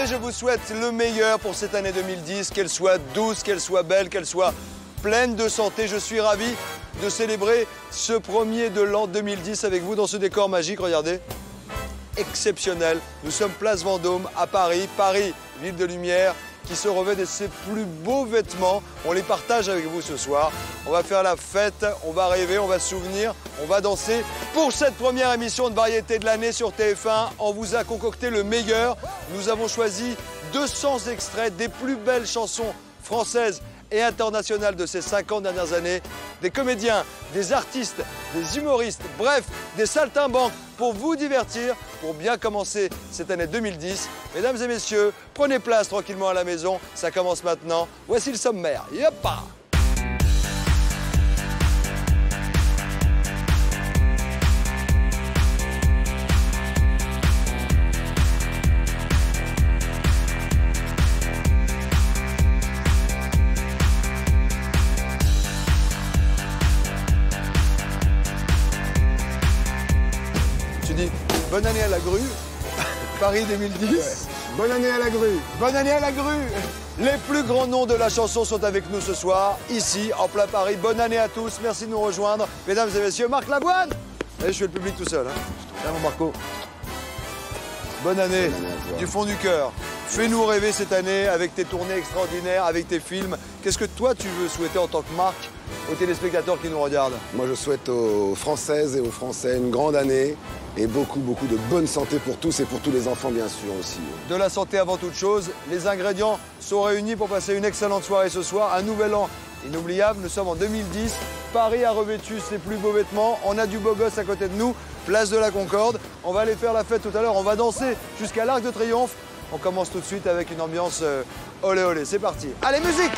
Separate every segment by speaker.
Speaker 1: santé, je vous souhaite le meilleur pour cette année 2010, qu'elle soit douce, qu'elle soit belle, qu'elle soit pleine de santé. Je suis ravi de célébrer ce premier de l'an 2010 avec vous dans ce décor magique, regardez. Exceptionnel. Nous sommes place Vendôme à Paris. Paris, ville de lumière, qui se revêt de ses plus beaux vêtements. On les partage avec vous ce soir. On va faire la fête, on va rêver, on va se souvenir, on va danser. Pour cette première émission de variété de l'année sur TF1, on vous a concocté le meilleur. Nous avons choisi 200 extraits des plus belles chansons françaises et internationales de ces 50 dernières années. Des comédiens, des artistes, des humoristes, bref, des saltimbanques pour vous divertir, pour bien commencer cette année 2010. Mesdames et messieurs, prenez place tranquillement à la maison, ça commence maintenant. Voici le sommaire. Yoppa! Bonne année à la grue, Paris 2010. Ouais.
Speaker 2: Bonne année à la grue.
Speaker 1: Bonne année à la grue. Les plus grands noms de la chanson sont avec nous ce soir, ici, en plein Paris. Bonne année à tous, merci de nous rejoindre. Mesdames et messieurs, Marc Lavoine. Allez, je fais le public tout seul. Viens, mon Marco. Bonne année du fond du cœur. Fais-nous rêver cette année avec tes tournées extraordinaires, avec tes films. Qu'est-ce que toi, tu veux souhaiter en tant que marque aux téléspectateurs qui nous regardent?
Speaker 2: Moi, je souhaite aux Françaises et aux Français une grande année et beaucoup de bonne santé pour tous et pour tous les enfants, bien sûr, aussi.
Speaker 1: De la santé avant toute chose. Les ingrédients sont réunis pour passer une excellente soirée ce soir. Un nouvel an inoubliable. Nous sommes en 2010. Paris a revêtu ses plus beaux vêtements. On a du beau gosse à côté de nous. Place de la Concorde. On va aller faire la fête tout à l'heure. On va danser jusqu'à l'Arc de Triomphe. On commence tout de suite avec une ambiance olé olé. C'est parti. Allez, musique!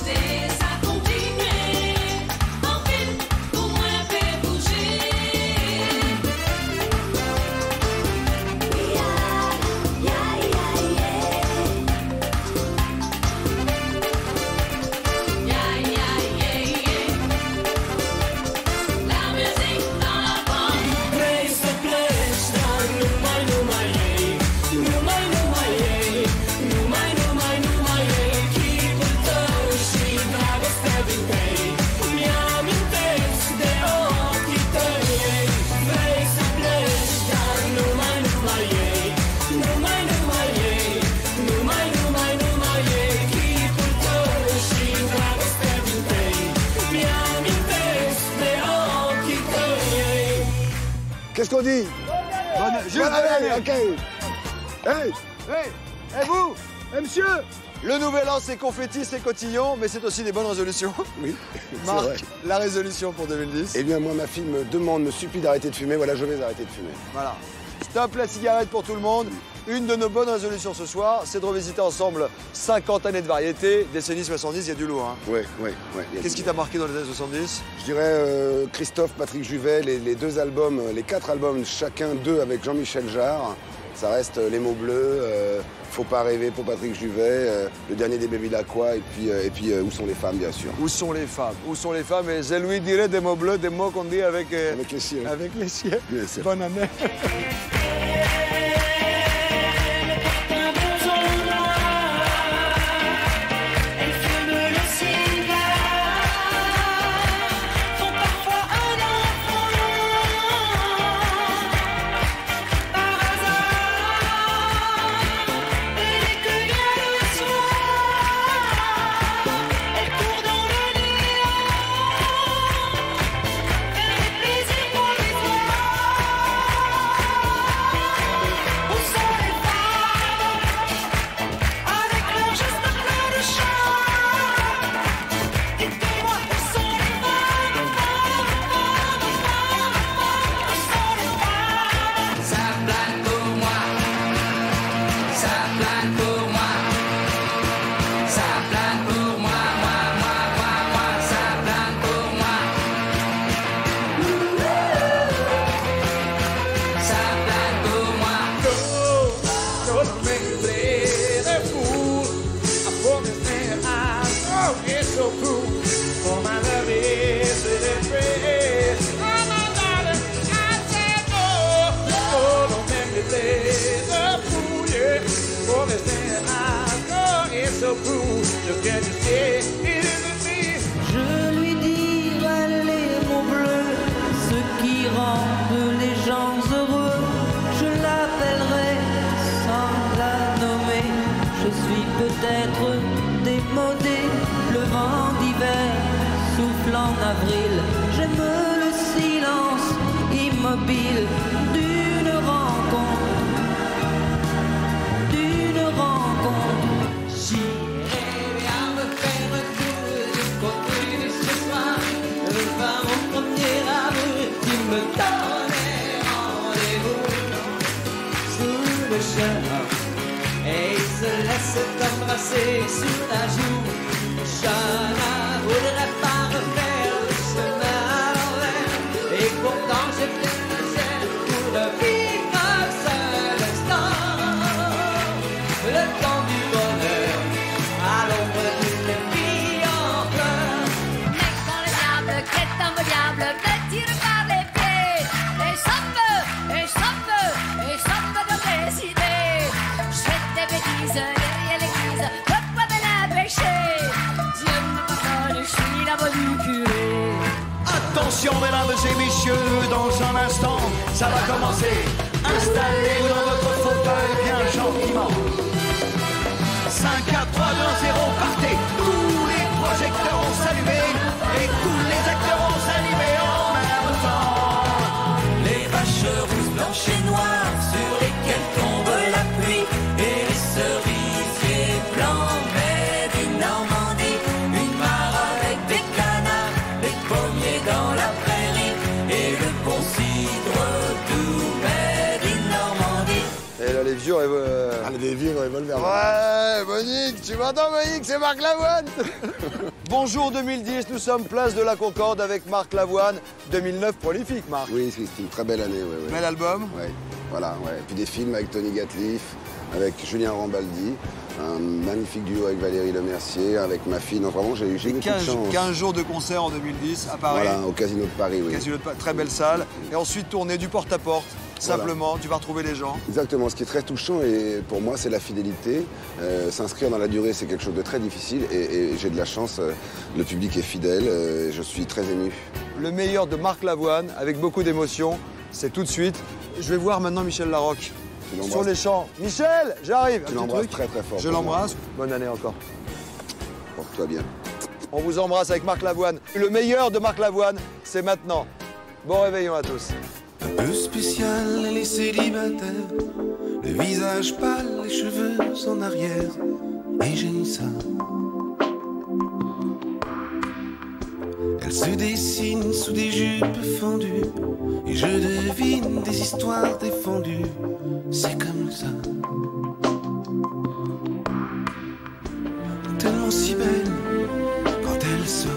Speaker 3: Day.
Speaker 2: Qu'est-ce qu'on dit?
Speaker 1: Juste bonne année.
Speaker 2: Ok. Hey.
Speaker 1: Et vous, monsieur? Le nouvel an, c'est confetti, c'est cotillon, mais c'est aussi des bonnes résolutions.
Speaker 2: Oui, c'est
Speaker 1: Marc,
Speaker 2: vrai.
Speaker 1: la résolution pour 2010.
Speaker 2: Eh bien, moi, ma fille me demande, me supplie d'arrêter de fumer. Voilà, je vais arrêter de fumer.
Speaker 1: Voilà. Stop la cigarette pour tout le monde. Une de nos bonnes résolutions ce soir, c'est de revisiter ensemble 50 années de variété. Décennie 70, il y a du lourd. Hein.
Speaker 2: Ouais.
Speaker 1: Qu'est-ce qui t'a marqué dans les années 70?
Speaker 2: Je dirais Christophe, Patrick Juvet, les deux albums, les 4 albums, chacun 2 avec Jean-Michel Jarre. Ça reste Les mots bleus, Faut pas rêver pour Patrick Juvet, le dernier des Bevilacqua et puis Où sont les femmes, bien sûr.
Speaker 1: Où sont les femmes? Où sont les femmes? Et je lui dirais des mots bleus, des mots qu'on dit avec
Speaker 2: les chiens.
Speaker 1: Avec les chiens.
Speaker 2: Bien sûr.
Speaker 1: Bonne année.
Speaker 3: Je lui dirai les mots bleus, ce qui rendent les gens heureux. Je l'appellerai sans la nommer. Je suis peut-être démodé, le vent d'hiver souffle en avril. J'aime le silence immobile d'une rencontre.
Speaker 4: Et il se laisse embrasser sous la joue. Je ne voudrais pas refaire le chemin à l'envers. Et pourtant j'ai fait ma chair pour vivre un seul instant. Le temps du bonheur à l'ombre d'une vie en fleurs.
Speaker 5: Mec dans le diable, quête dans le diable, me tire par les pieds. Et ça me donne des idées. Je fais des bêtises derrière l'église, le poids de la péché. Dieu me pardonne, je suis la bonne du curé.
Speaker 6: Attention mesdames et messieurs, dans un instant, ça va commencer. Installez-vous dans votre fauteuil bien gentiment. 5, 4, 3, 2, 0, partez. Tous les projecteurs vont s'allumer et tous les acteurs vont s'animer en même temps.
Speaker 4: Les vaches rousses, blanches et noires sur lesquelles tombe la pluie. Et les cerisiers blancs mais du Normandie. Une mare avec des canards, des pommiers dans la prairie. Et le bon cidre doux mais du Normandie.
Speaker 1: Et là, les vieux
Speaker 2: Les vieux revolvers.
Speaker 1: Ouais, Monique, tu m'entends Monique, c'est Marc Lavoine. Bonjour 2010, nous sommes place de la Concorde avec Marc Lavoine. 2009, prolifique Marc.
Speaker 2: Oui, c'est une très belle année. Ouais.
Speaker 1: Bel album.
Speaker 2: Ouais, voilà, ouais. Et puis des films avec Tony Gatliff, avec Julien Rambaldi, un magnifique duo avec Valérie Lemercier, avec ma fille. Non, vraiment, j'ai eu beaucoup de chance.
Speaker 1: 15 jours de concert en 2010 à Paris.
Speaker 2: Voilà, au Casino de Paris, oui.
Speaker 1: Casino de Paris, très belle salle. Et ensuite, tournée du porte-à-porte. Simplement, tu vas retrouver les gens.
Speaker 2: Exactement, ce qui est très touchant et pour moi c'est la fidélité. S'inscrire dans la durée c'est quelque chose de très difficile et j'ai de la chance, le public est fidèle, je suis très ému.
Speaker 1: Le meilleur de Marc Lavoine avec beaucoup d'émotion, c'est tout de suite. Je vais voir maintenant Michel Larocque sur les champs. Michel, j'arrive.
Speaker 2: Tu l'embrasses très très fort.
Speaker 1: Je l'embrasse. Bonne année encore.
Speaker 2: Porte-toi bien.
Speaker 1: On vous embrasse avec Marc Lavoine. Le meilleur de Marc Lavoine, c'est maintenant. Bon réveillon à tous.
Speaker 7: peu spécial, elle est célibataire. Le visage pâle, les cheveux en arrière. Et j'aime ça. Elle se dessine sous des jupes fendues. Et je devine des histoires défendues. C'est comme ça. Tellement si belle quand elle sort.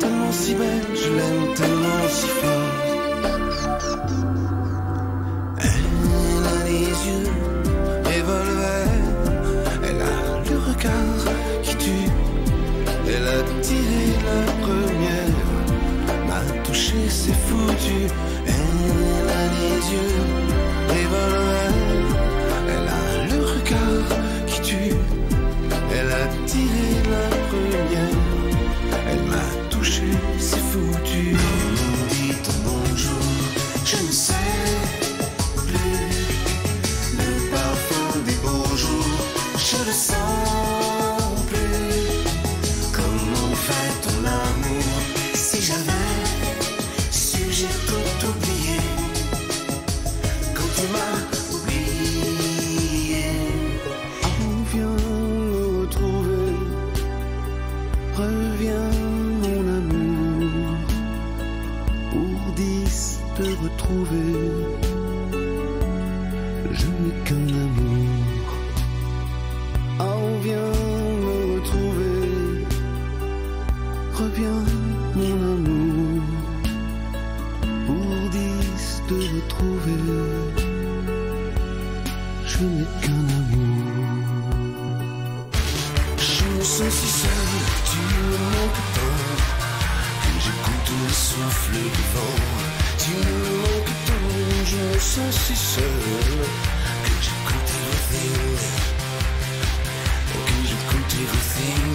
Speaker 7: Tellement si belle, je l'aime tellement si fort. Elle a les yeux revolver. Elle a le regard qui tue. Elle a tiré la première, m'a touché, c'est foutu. Elle a les yeux revolver. Elle a le regard qui tue. Elle a tiré la première. Elle m'a touché, c'est foutu. Dites bonjour, je ne sais plus. Le parfum des beaux jours, je le sens plus. Comment fait ton amour? Si j'avais su, j'ai tout oublié. Quand tu m'as oublié, viens me retrouver. Reviens mon amour, pour 10 te retrouver. Je n'ai qu'un amour. Oh, viens me retrouver. Reviens mon amour, pour 10 te retrouver. Je n'ai qu'un amour. Je me sens si seul, tu me manques tant. Que j'écoute le souffle du vent. Tu me manques tant, je me sens si seul. Que j'écoute everything. Que j'écoute everything.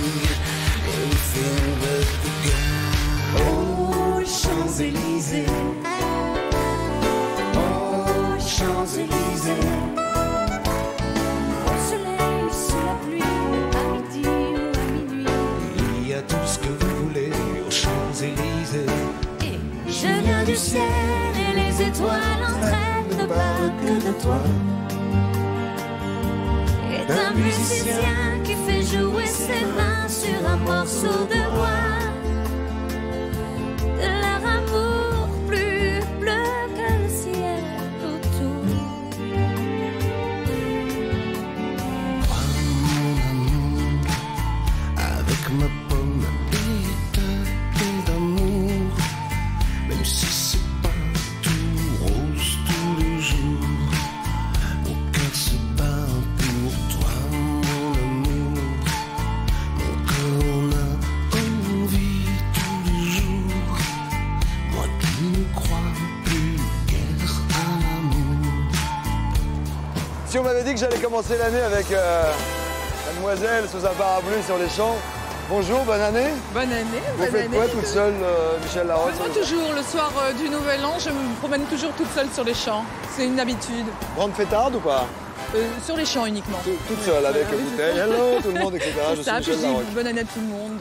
Speaker 7: Everything but the girl. Oh, Champs-Élysées. Oh, Champs-Élysées.
Speaker 5: Au soleil, sous la pluie, à midi ou à minuit.
Speaker 7: Il y a tout ce que vous voulez aux Champs-Élysées.
Speaker 5: Je viens du ciel et les étoiles entraînent pas que de toi. Et un musicien qui fait jouer ses mains sur un morceau de bois. De leur amour plus bleu que le ciel autour.
Speaker 7: Crois mon amour, avec ma pomme et d'amour. Même si c'est pas tout rose tous les jours, mon cœur se bat pour toi, mon amour. Mon cœur en a envie tous les jours. Moi qui ne crois plus guère à l'amour.
Speaker 1: Si on m'avait dit que j'allais commencer l'année avec mademoiselle sous un parapluie sur les champs, bonjour, bonne année.
Speaker 8: Bonne année,
Speaker 1: Vous
Speaker 8: bonne
Speaker 1: faites
Speaker 8: année.
Speaker 1: quoi toute seule, Michel Larocque?
Speaker 8: Moi toujours, le soir du Nouvel An, je me promène toujours toute seule sur les champs. C'est une habitude.
Speaker 1: Grande fêtarde ou pas?
Speaker 8: Sur les champs uniquement.
Speaker 1: Toute seule, avec
Speaker 8: Voilà,
Speaker 1: une
Speaker 8: oui,
Speaker 1: bouteille, hello tout le monde, etc. Je suis
Speaker 8: ça, puis je
Speaker 1: Michel
Speaker 8: dis
Speaker 1: Larocque.
Speaker 8: bonne année à tout le monde,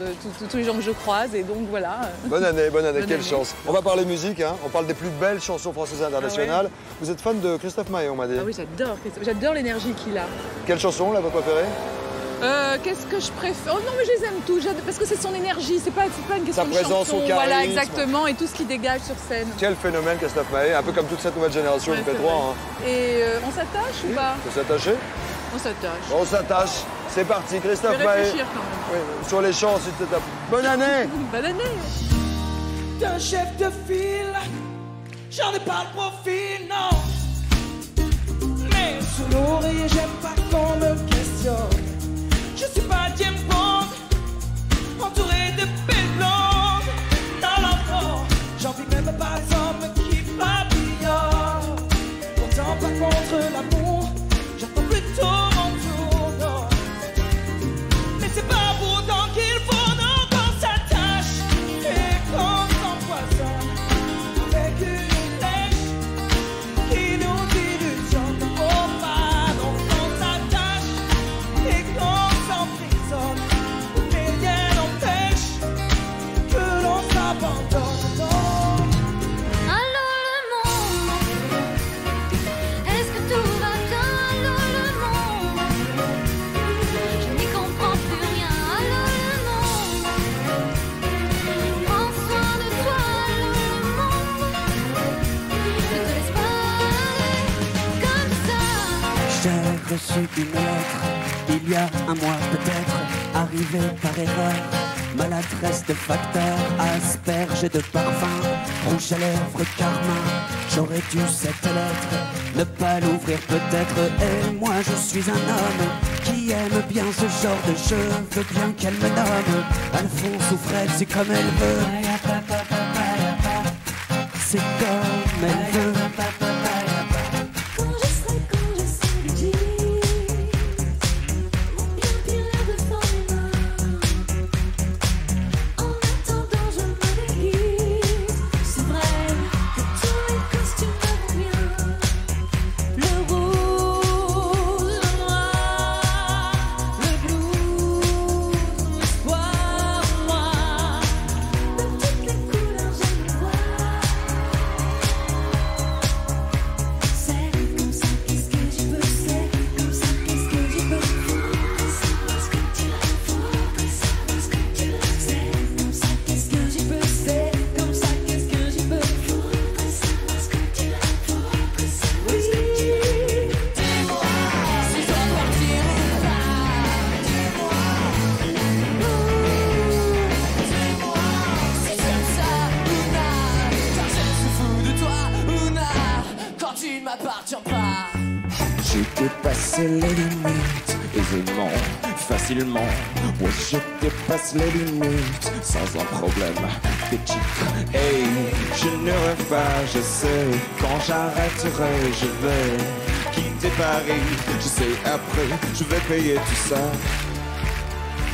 Speaker 8: tous les gens que je croise, et donc voilà.
Speaker 1: Bonne année,
Speaker 8: Bonne
Speaker 1: quelle
Speaker 8: année.
Speaker 1: chance. On va parler musique, hein. On parle des plus belles chansons françaises et internationales. Vous êtes fan de Christophe Maé, on m'a dit.
Speaker 8: Ah oui, j'adore l'énergie qu'il a.
Speaker 1: Quelle chanson, là, votre préférée?
Speaker 8: Qu'est-ce que je préfère? Oh non, mais je les aime tous, parce que c'est son énergie, c'est pas une question
Speaker 1: Sa
Speaker 8: de
Speaker 1: présence,
Speaker 8: chanson.
Speaker 1: son charisme.
Speaker 8: Voilà, exactement, et tout ce qu'il dégage sur scène.
Speaker 1: Quel phénomène, Christophe Maé, un peu comme toute cette nouvelle génération,
Speaker 8: Ouais,
Speaker 1: vous faites
Speaker 8: c'est
Speaker 1: droit.
Speaker 8: vrai.
Speaker 1: Hein.
Speaker 8: Et on s'attache ou pas?
Speaker 1: Faut s'attacher?
Speaker 8: On s'attache.
Speaker 1: On s'attache. C'est parti,
Speaker 8: Je
Speaker 1: Christophe
Speaker 8: vais
Speaker 1: Maé.
Speaker 8: réfléchir quand même.
Speaker 1: Oui, sur les champs, si tu tapes. Bonne année.
Speaker 8: Bonne année.
Speaker 4: D'un chef de file, j'en ai pas le profil, non. Mais sous l'oreiller, j'aime pas qu'on me questionne. Je suis pas James Bond, entouré de belles blondes. Dans l'enfant, j'en vis même pas les hommes qui papillonnent. Pourtant pas contre l'amour, j'attends plutôt mon tour, non. Mais c'est pas pour autant qu'il faut non qu'on s'attache et qu'on s'empoisonne avec une flèche qui nous illusionne. Faut pas
Speaker 9: reçu une lettre, il y a un mois peut-être, arrivé par erreur. Maladresse de facteur, asperge de parfum, rouge à lèvres, carmin. J'aurais dû cette lettre ne pas l'ouvrir peut-être. Et moi je suis un homme qui aime bien ce genre de jeu. Veux bien qu'elle me nomme Alphonse ou Fred, c'est comme elle veut. C'est comme elle veut. J'ai dépassé les limites aisément, facilement. Ouais, je dépasse les limites sans un problème. Des titres, hey, je ne rêve pas, je sais. Quand j'arrêterai, je vais quitter Paris. Je sais, après, je vais payer tout ça.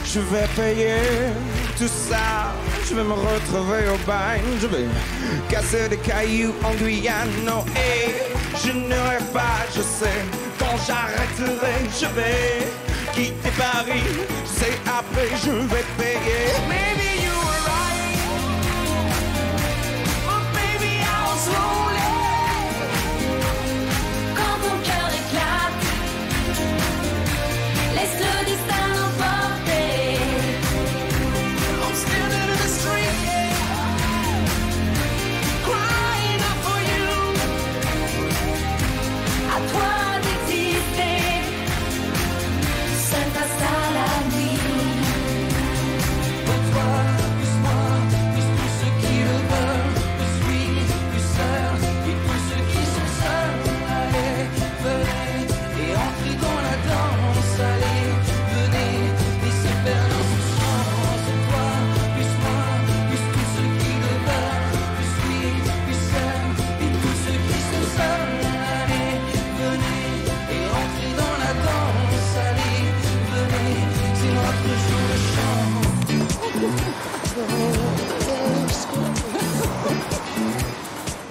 Speaker 9: Je vais payer tout ça. Je vais me retrouver au bain. Je vais casser des cailloux en Guyane. Non, hey, je ne rêve pas, je sais. Quand j'arrêterai, je vais quitter Paris. Je sais, après, je vais payer. Maybe you were right, but baby I was lonely.
Speaker 3: Quand ton cœur éclate, laisse le destin l'emporter.
Speaker 9: I'm standing in the street, crying out for you.
Speaker 3: À toi d'exister, seul face à la nuit.
Speaker 4: Pour toi, plus moi, plus tous ceux qui le veulent, plus lui, plus seul, et tous ceux qui sont seuls. Allez, venez, et entrez dans la danse. Allez, venez, et se perdre dans ce chant. C'est toi, plus moi, plus tous ceux qui le veulent, plus lui, plus seul, et tous ceux qui sont seuls. Allez, venez, et entrez dans la danse. Allez, venez, c'est notre jour de chant.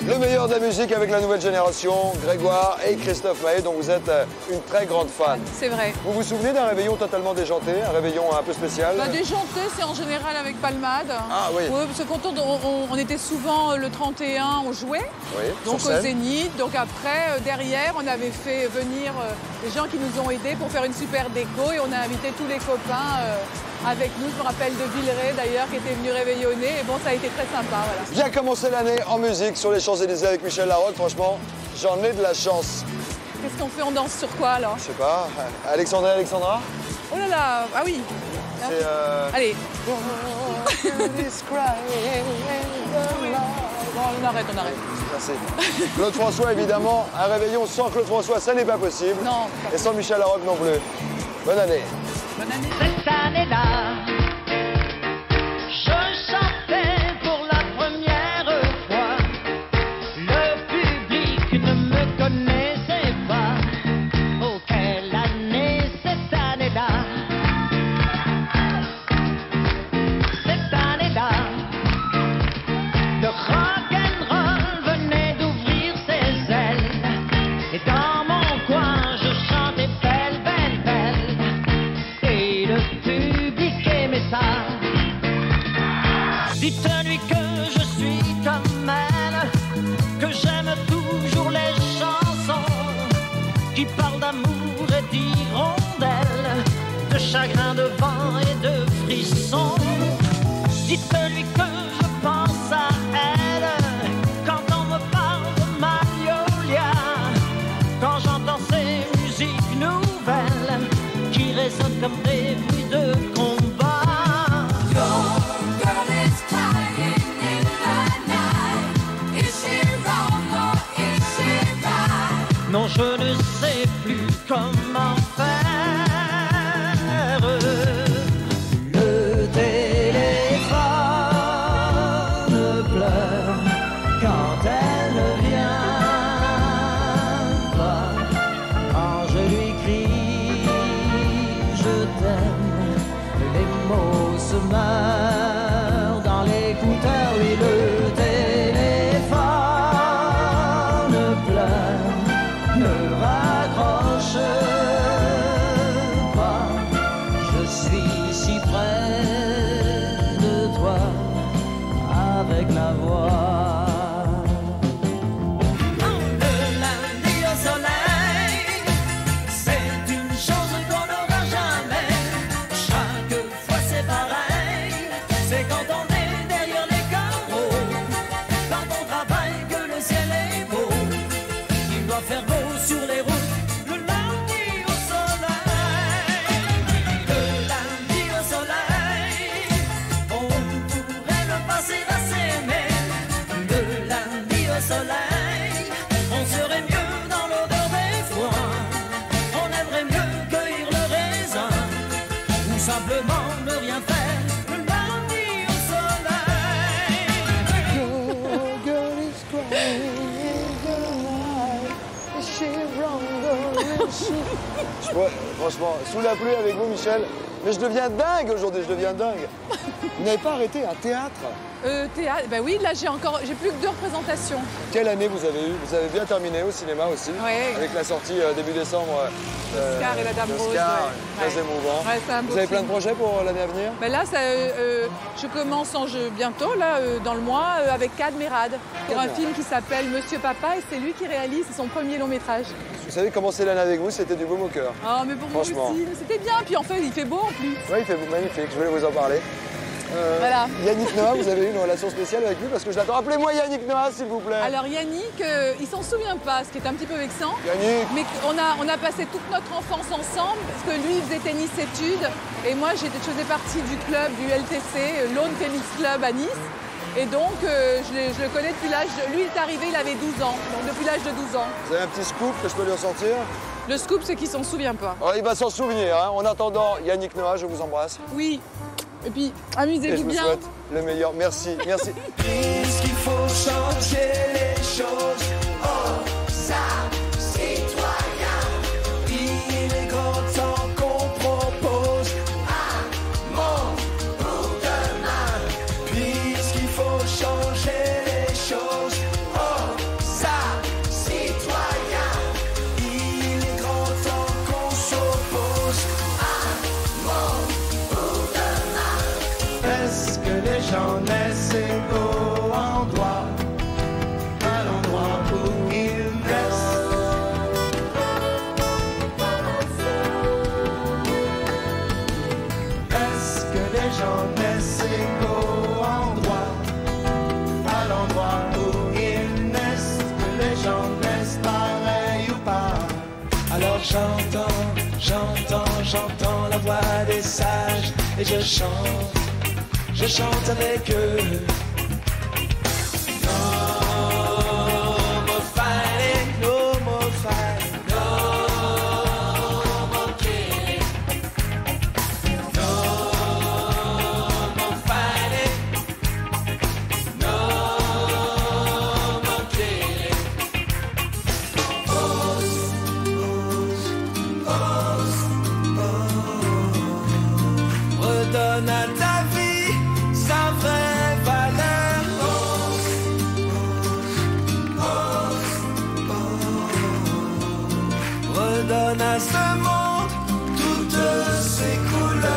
Speaker 1: Le meilleur de la musique avec la nouvelle génération, Grégoire et Christophe Maé, dont vous êtes une très grande fan.
Speaker 8: C'est vrai.
Speaker 1: Vous vous souvenez d'un réveillon totalement déjanté, un réveillon un peu spécial?
Speaker 8: Bah, déjanté, c'est en général avec palmade.
Speaker 1: Ah oui.
Speaker 8: Ouais, parce que quand on était souvent le 31, on jouait.
Speaker 1: Oui,
Speaker 8: Donc
Speaker 1: sur
Speaker 8: au
Speaker 1: scène.
Speaker 8: Zénith. Donc après, derrière, on avait fait venir des gens qui nous ont aidés pour faire une super déco et on a invité tous les copains avec nous. Je me rappelle de Villeray d'ailleurs qui était venu réveillonner. Et bon, ça a été très sympa. Voilà.
Speaker 1: Bien commencer l'année en musique sur les Champs-Élysées avec Michel Larocque. Franchement, j'en ai de la chance.
Speaker 8: Qu'est-ce qu'on fait? On danse sur quoi alors?
Speaker 1: Je sais pas, Alexandra,
Speaker 8: Oh là là, ah oui.
Speaker 1: c'est...
Speaker 8: Allez. On arrête.
Speaker 1: Merci. Claude François, évidemment, un réveillon sans Claude François, ça n'est pas possible.
Speaker 8: Non.
Speaker 1: Et sans Michel Larocque non plus. Bonne année.
Speaker 8: Bonne année.
Speaker 4: Cette année-là, je chantais pour la première fois. Le public ne me connaissait pas. Oh, quelle année cette année-là. Cette année-là, le rock'n'roll venait d'ouvrir ses ailes. Et dans mon coin, je chantais belle, belle, belle. Et le public aimait ça. Dites-lui que je suis comme elle, que j'aime toujours les chansons qui parlent d'amour et d'hirondelles, de chagrin, de vent et de frissons. Dites-lui que je pense à elle quand on me parle de Magnolia, quand j'entends ces musiques nouvelles. comme des bruits de combat.
Speaker 3: Your girl is crying in the night. Is she wrong or is she right?
Speaker 4: Non, je ne sais plus comment faire. Le téléphone pleure quand elle ne vient pas. Quand je lui crie je t'aime, les mots se meurent dans l'écouteur. Oui, le téléphone pleure, ne raccroche pas. Je suis si près de toi avec la voix. Le lundi au soleil, c'est une chose qu'on n'aura jamais. Chaque fois c'est pareil, c'est quand on est derrière les carreaux, quand on travaille que le ciel est beau. Il doit faire beau sur les routes, le lundi au soleil. Le lundi au soleil, on pourrait ne pas s'aimer. Le lundi au soleil, on serait mieux dans l'odeur des foins. On aimerait mieux cueillir le raisin, ou simplement ne rien faire. Le lundi au soleil.
Speaker 1: Franchement, sous la pluie avec vous, Michel. Mais je deviens dingue aujourd'hui, je deviens dingue. Vous n'avez pas arrêté un théâtre?
Speaker 8: Théâtre, ben oui, là j'ai plus que 2 représentations.
Speaker 1: Quelle année vous avez eu? Vous avez bien terminé au cinéma aussi,
Speaker 8: Ouais.
Speaker 1: avec la sortie début décembre.
Speaker 8: Oscar et la Dame Rose,
Speaker 1: Oscar,
Speaker 8: ouais.
Speaker 1: très émouvant.
Speaker 8: Ouais, c'est un beau
Speaker 1: Vous avez plein de
Speaker 8: film.
Speaker 1: projets pour l'année à venir?
Speaker 8: Ben là, je commence en jeu bientôt, là, dans le mois, avec Kad Merad, pour un film qui s'appelle Monsieur Papa, et c'est lui qui réalise, c'est son premier long métrage.
Speaker 1: Vous savez, commencer l'année avec vous, c'était du baume au cœur.
Speaker 8: Oh, mais pour moi
Speaker 1: Franchement.
Speaker 8: aussi, c'était bien, puis en fait, il fait beau en plus.
Speaker 1: Oui, il fait magnifique, je voulais vous en parler.
Speaker 8: Voilà.
Speaker 1: Yannick Noah, vous avez eu une relation spéciale avec lui parce que je l'attends. Appelez-moi Yannick Noah, s'il vous plaît.
Speaker 8: Alors Yannick, il s'en souvient pas, ce qui est un petit peu vexant.
Speaker 1: Yannick,
Speaker 8: Mais on a passé toute notre enfance ensemble, parce que lui, il faisait tennis-études, et moi, je faisais partie du club du LTC, Lawn Tennis Club à Nice. Et donc, je le connais depuis l'âge... Lui, il est arrivé, il avait 12 ans, donc depuis l'âge de 12 ans.
Speaker 1: vous avez un petit scoop que je peux lui ressortir?
Speaker 8: Le scoop, c'est qu'il s'en souvient pas.
Speaker 1: Oh, il va s'en souvenir. Hein. En attendant, Yannick Noah, je vous embrasse.
Speaker 8: Oui. Et puis,
Speaker 1: Et je
Speaker 8: amusez-vous
Speaker 1: vous
Speaker 8: bien.
Speaker 1: souhaite le meilleur. Merci, merci.
Speaker 6: Puisqu'il faut changer les choses, oh,
Speaker 3: Ça, citoyen,
Speaker 6: il est grand temps qu'on propose
Speaker 3: un monde pour demain.
Speaker 6: puisqu'il faut changer les choses, oh,
Speaker 3: Ça, citoyen,
Speaker 6: il est grand temps qu'on s'oppose.
Speaker 3: un monde pour demain.
Speaker 6: Est-ce que les gens naissent égaux en droit, à l'endroit où ils naissent? Est-ce que les gens naissent égaux en droit, à l'endroit où ils naissent? Est-ce que les gens naissent pareils ou pas? Alors j'entends la voix des sages et je chante avec eux. No more fighting, no more fighting, no more killing, no more fighting, no more killing. Redonne à ta vie sa vraie valeur. Redonne à ce monde toutes ses couleurs.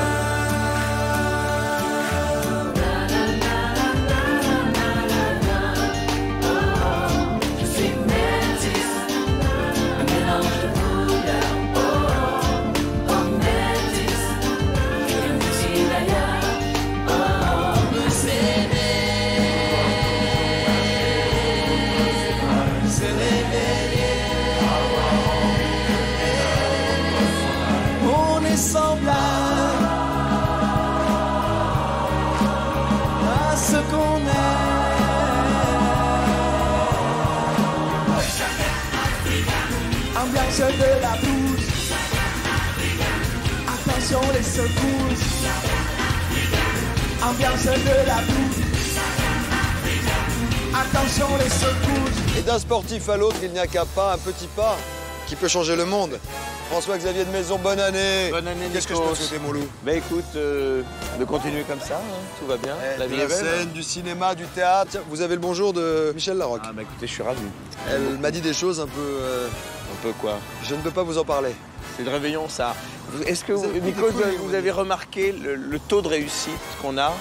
Speaker 3: Je suis métis, un mélange de couleurs. Oh, métis, je me suis d'ailleurs. Oh, me
Speaker 6: On est semblable.
Speaker 4: ambiance de la blues. Attention les secousses. Ambiance de la blues. Attention les secousses.
Speaker 1: Et d'un sportif à l'autre, il n'y a qu'un pas, un petit pas, qui peut changer le monde. François-Xavier de Maison, bonne année.
Speaker 10: Bonne année,
Speaker 1: Qu'est-ce que je peux te souhaiter, mon loup?
Speaker 10: Bah écoute, de continuer comme ça, hein, tout va bien. La
Speaker 1: De
Speaker 10: vie
Speaker 1: la
Speaker 10: est belle.
Speaker 1: scène, du cinéma, du théâtre. Tiens, vous avez le bonjour de Michel Larocque.
Speaker 10: Ah bah écoutez, je suis ravi.
Speaker 1: Elle m'a dit des choses un peu...
Speaker 10: Un peu quoi?
Speaker 1: je ne peux pas vous en parler.
Speaker 10: C'est le réveillon, ça. Est-ce que,
Speaker 1: Vous avez
Speaker 10: Nico,
Speaker 1: beaucoup d'écoute,
Speaker 10: vous avez remarqué le taux de réussite qu'on a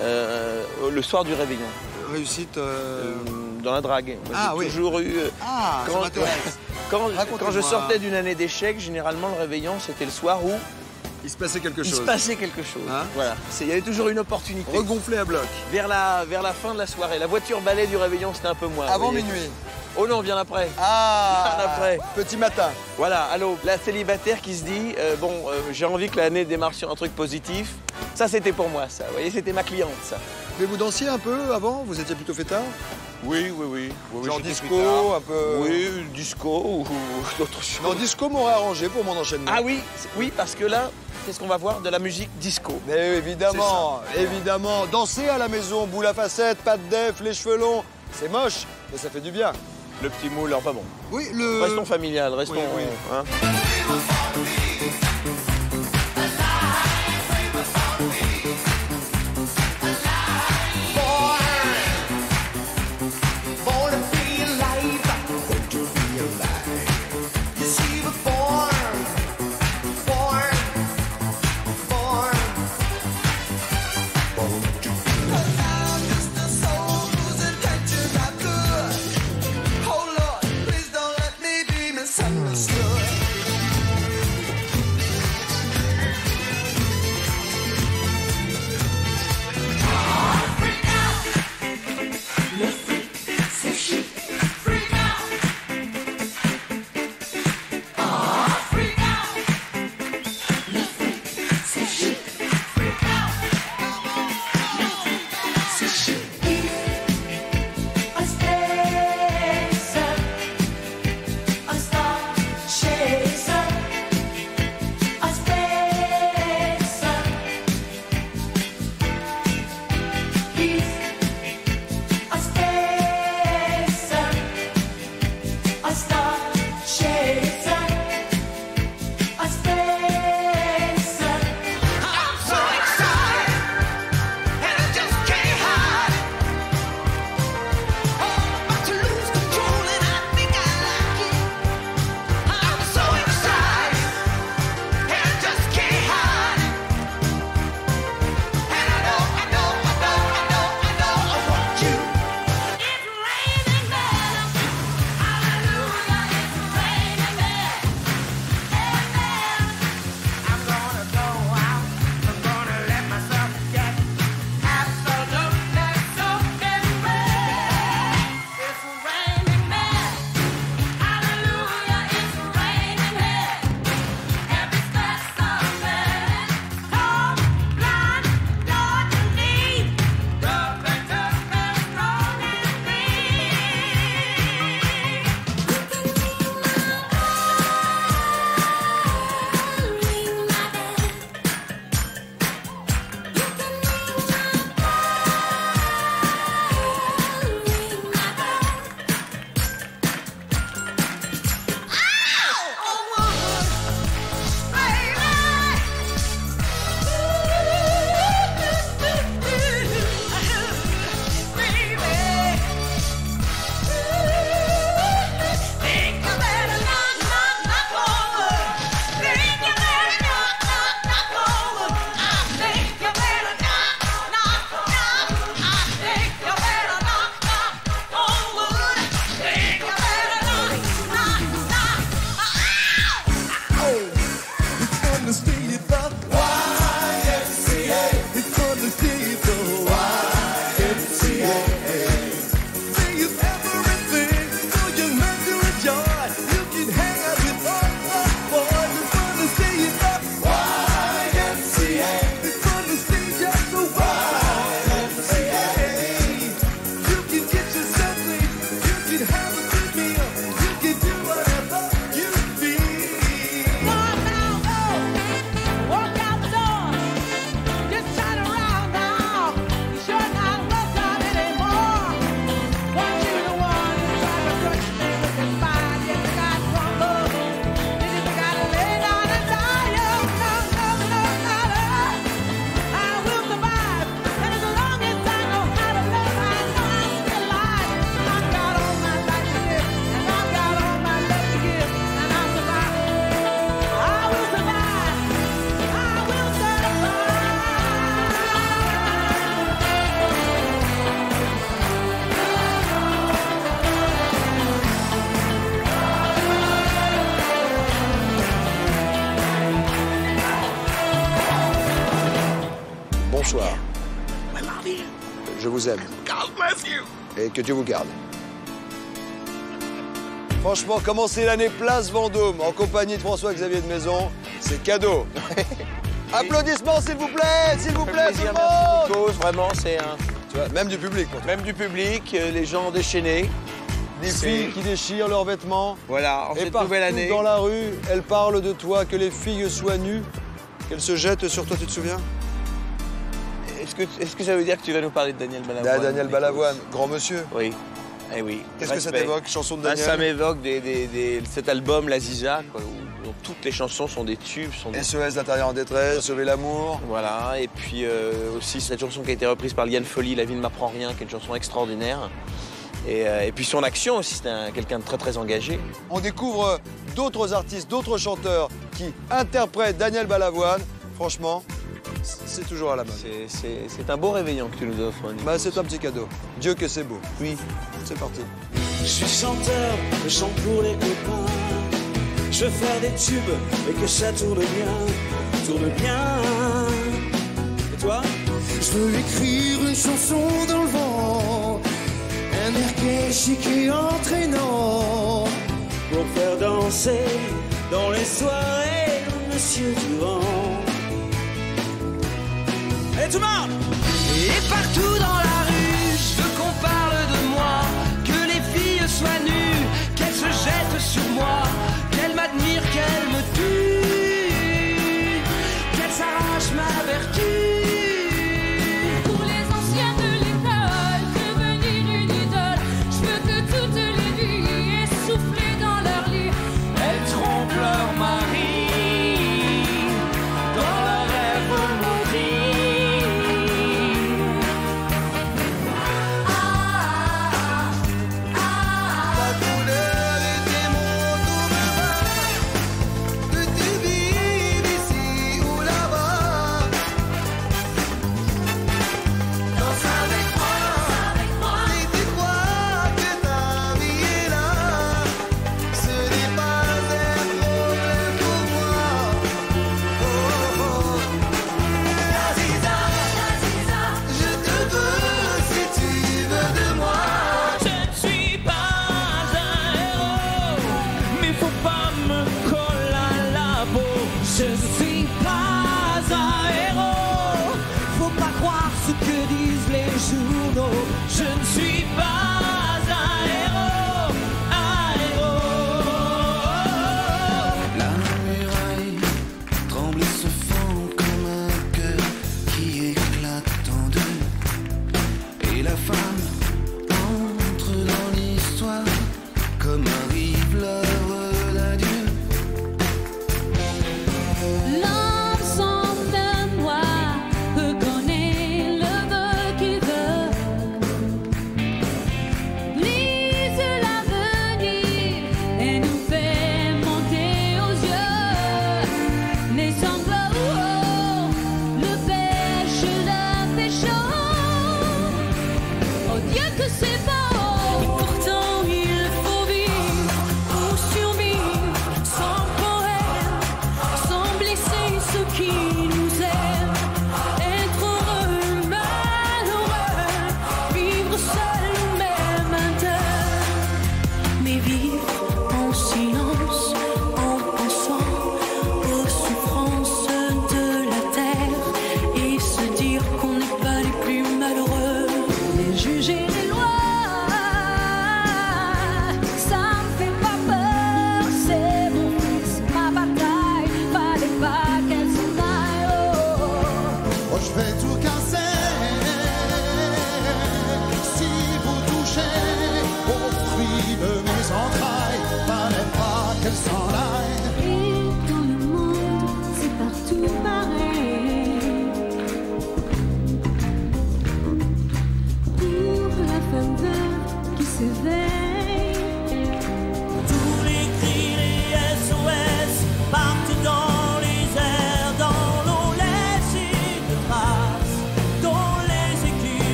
Speaker 10: le soir du réveillon
Speaker 1: Réussite...
Speaker 10: dans la drague? Moi,
Speaker 1: Ah
Speaker 10: j'ai
Speaker 1: oui.
Speaker 10: toujours eu...
Speaker 1: Ah, ça m'intéresse.
Speaker 10: Quand
Speaker 1: Racontez-moi.
Speaker 10: je sortais d'une année d'échecs, généralement le réveillon, c'était le soir où
Speaker 1: Il se passait quelque
Speaker 10: il
Speaker 1: chose.
Speaker 10: se passait quelque chose.
Speaker 1: Hein?
Speaker 10: Voilà. Il y avait toujours une opportunité.
Speaker 1: Regonflé à bloc.
Speaker 10: Vers la fin de la soirée. La voiture balai du réveillon, c'était un peu moins.
Speaker 1: Avant
Speaker 10: vous voyez.
Speaker 1: minuit.
Speaker 10: Oh non, bien après.
Speaker 1: Ah
Speaker 10: Bien après.
Speaker 1: Petit matin.
Speaker 10: Voilà, allô, la célibataire qui se dit, j'ai envie que l'année démarre sur un truc positif. Ça, c'était pour moi, ça. Vous voyez, c'était ma cliente, ça.
Speaker 1: Mais vous dansiez un peu avant? Vous étiez plutôt fêtard?
Speaker 10: Oui.
Speaker 1: Genre
Speaker 10: j'étais
Speaker 1: disco,
Speaker 10: fêtard.
Speaker 1: un peu...
Speaker 10: Oui, disco ou d'autres choses.
Speaker 1: Non, disco m'aurait arrangé pour mon enchaînement.
Speaker 10: Ah oui, oui, parce que là, qu'est-ce qu'on va voir? De la musique disco.
Speaker 1: Mais évidemment, évidemment. Danser à la maison, boule à facettes, pas de def, les cheveux longs. C'est moche, mais ça fait du bien.
Speaker 10: Le petit moule, enfin bon.
Speaker 1: Oui, le...
Speaker 10: Restons familial, restons...
Speaker 1: Oui.
Speaker 10: hein.
Speaker 1: bonsoir. Je vous aime. Et que Dieu vous garde. Franchement, commencer l'année place Vendôme en compagnie de François-Xavier de Maison, c'est cadeau. Applaudissements s'il vous plaît, tout le
Speaker 10: Plaisir,
Speaker 1: monde.
Speaker 10: merci beaucoup, vraiment, c'est un...
Speaker 1: Tu vois, même du public pour toi.
Speaker 10: Même du public, les gens déchaînés.
Speaker 1: Des
Speaker 10: C'est-
Speaker 1: filles qui déchirent leurs vêtements.
Speaker 10: Voilà, en
Speaker 1: Et
Speaker 10: cette
Speaker 1: partout
Speaker 10: nouvelle année.
Speaker 1: dans la rue, elles parlent de toi, que les filles soient nues, qu'elles se jettent sur toi, tu te souviens?
Speaker 10: Est-ce que ça veut dire que tu vas nous parler de Daniel Balavoine?
Speaker 1: Daniel Balavoine, grand monsieur.
Speaker 10: Oui. Eh oui.
Speaker 1: Qu'est-ce que ça
Speaker 10: Respect.
Speaker 1: t'évoque, chanson de
Speaker 10: Ah,
Speaker 1: Daniel?
Speaker 10: ça m'évoque cet album, La Ziza, quoi, où toutes les chansons sont des tubes. Sont des...
Speaker 1: SOS l'intérieur en détresse, Sauver l'amour.
Speaker 10: Voilà, et puis aussi cette chanson qui a été reprise par Liane Folly, La vie ne m'apprend rien, qui est une chanson extraordinaire. Et puis son action aussi, c'était quelqu'un de très très engagé.
Speaker 1: On découvre d'autres artistes, d'autres chanteurs qui interprètent Daniel Balavoine. Franchement, c'est toujours à la mode.
Speaker 10: C'est un beau réveillon que tu nous offres, Nico.
Speaker 1: Bah, c'est un petit cadeau. Dieu que c'est beau.
Speaker 10: Oui.
Speaker 1: C'est parti.
Speaker 7: Je suis chanteur, je chante pour les copains. Je veux faire des tubes et que ça tourne bien. Et toi? Je veux écrire une chanson dans le vent, un air gai, chic et entraînant, pour faire danser dans les soirées Monsieur Durand. Et tout le monde!
Speaker 4: Et partout dans la rue, je veux qu'on parle de moi, que les filles soient nues, qu'elles se jettent sur moi, qu'elles m'admirent, qu'elles me tuent, qu'elles s'arrachent ma vertu.
Speaker 5: Pour les anciens de l'école, devenir une idole. Je veux que toutes les nuits, essoufflées dans leur lit,
Speaker 4: Elles trompent leur mari dans leur rêve maudit.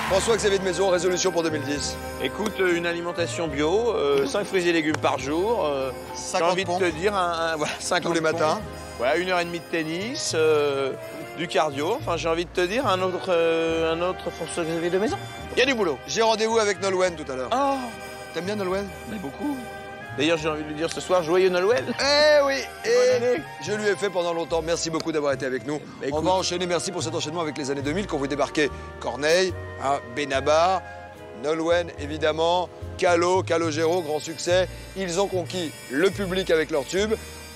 Speaker 1: François-Xavier de Maison, résolution pour 2010.
Speaker 10: Écoute, une alimentation bio, 5 fruits et légumes par jour. J'ai
Speaker 1: 50
Speaker 10: envie de
Speaker 1: pompes.
Speaker 10: te dire, voilà, 50
Speaker 1: Tous les
Speaker 10: pompes.
Speaker 1: matins.
Speaker 10: Ouais, 1h30 de tennis, du cardio. Enfin, j'ai envie de te dire, un autre François-Xavier de Maison. Il y a du boulot.
Speaker 1: J'ai rendez-vous avec Nolwenn tout à l'heure.
Speaker 10: Oh,
Speaker 1: T'aimes bien Nolwenn?
Speaker 10: mais beaucoup. D'ailleurs, j'ai envie de lui dire ce soir, joyeux Noël.
Speaker 1: Eh oui,
Speaker 10: Bonne année.
Speaker 1: je lui ai fait pendant longtemps. Merci beaucoup d'avoir été avec nous. On
Speaker 10: écoute.
Speaker 1: va enchaîner, merci pour cet enchaînement avec les années 2000 quand vous débarquez Corneille, Benabar, Nolwenn évidemment, Calogero, grand succès. Ils ont conquis le public avec leur tube.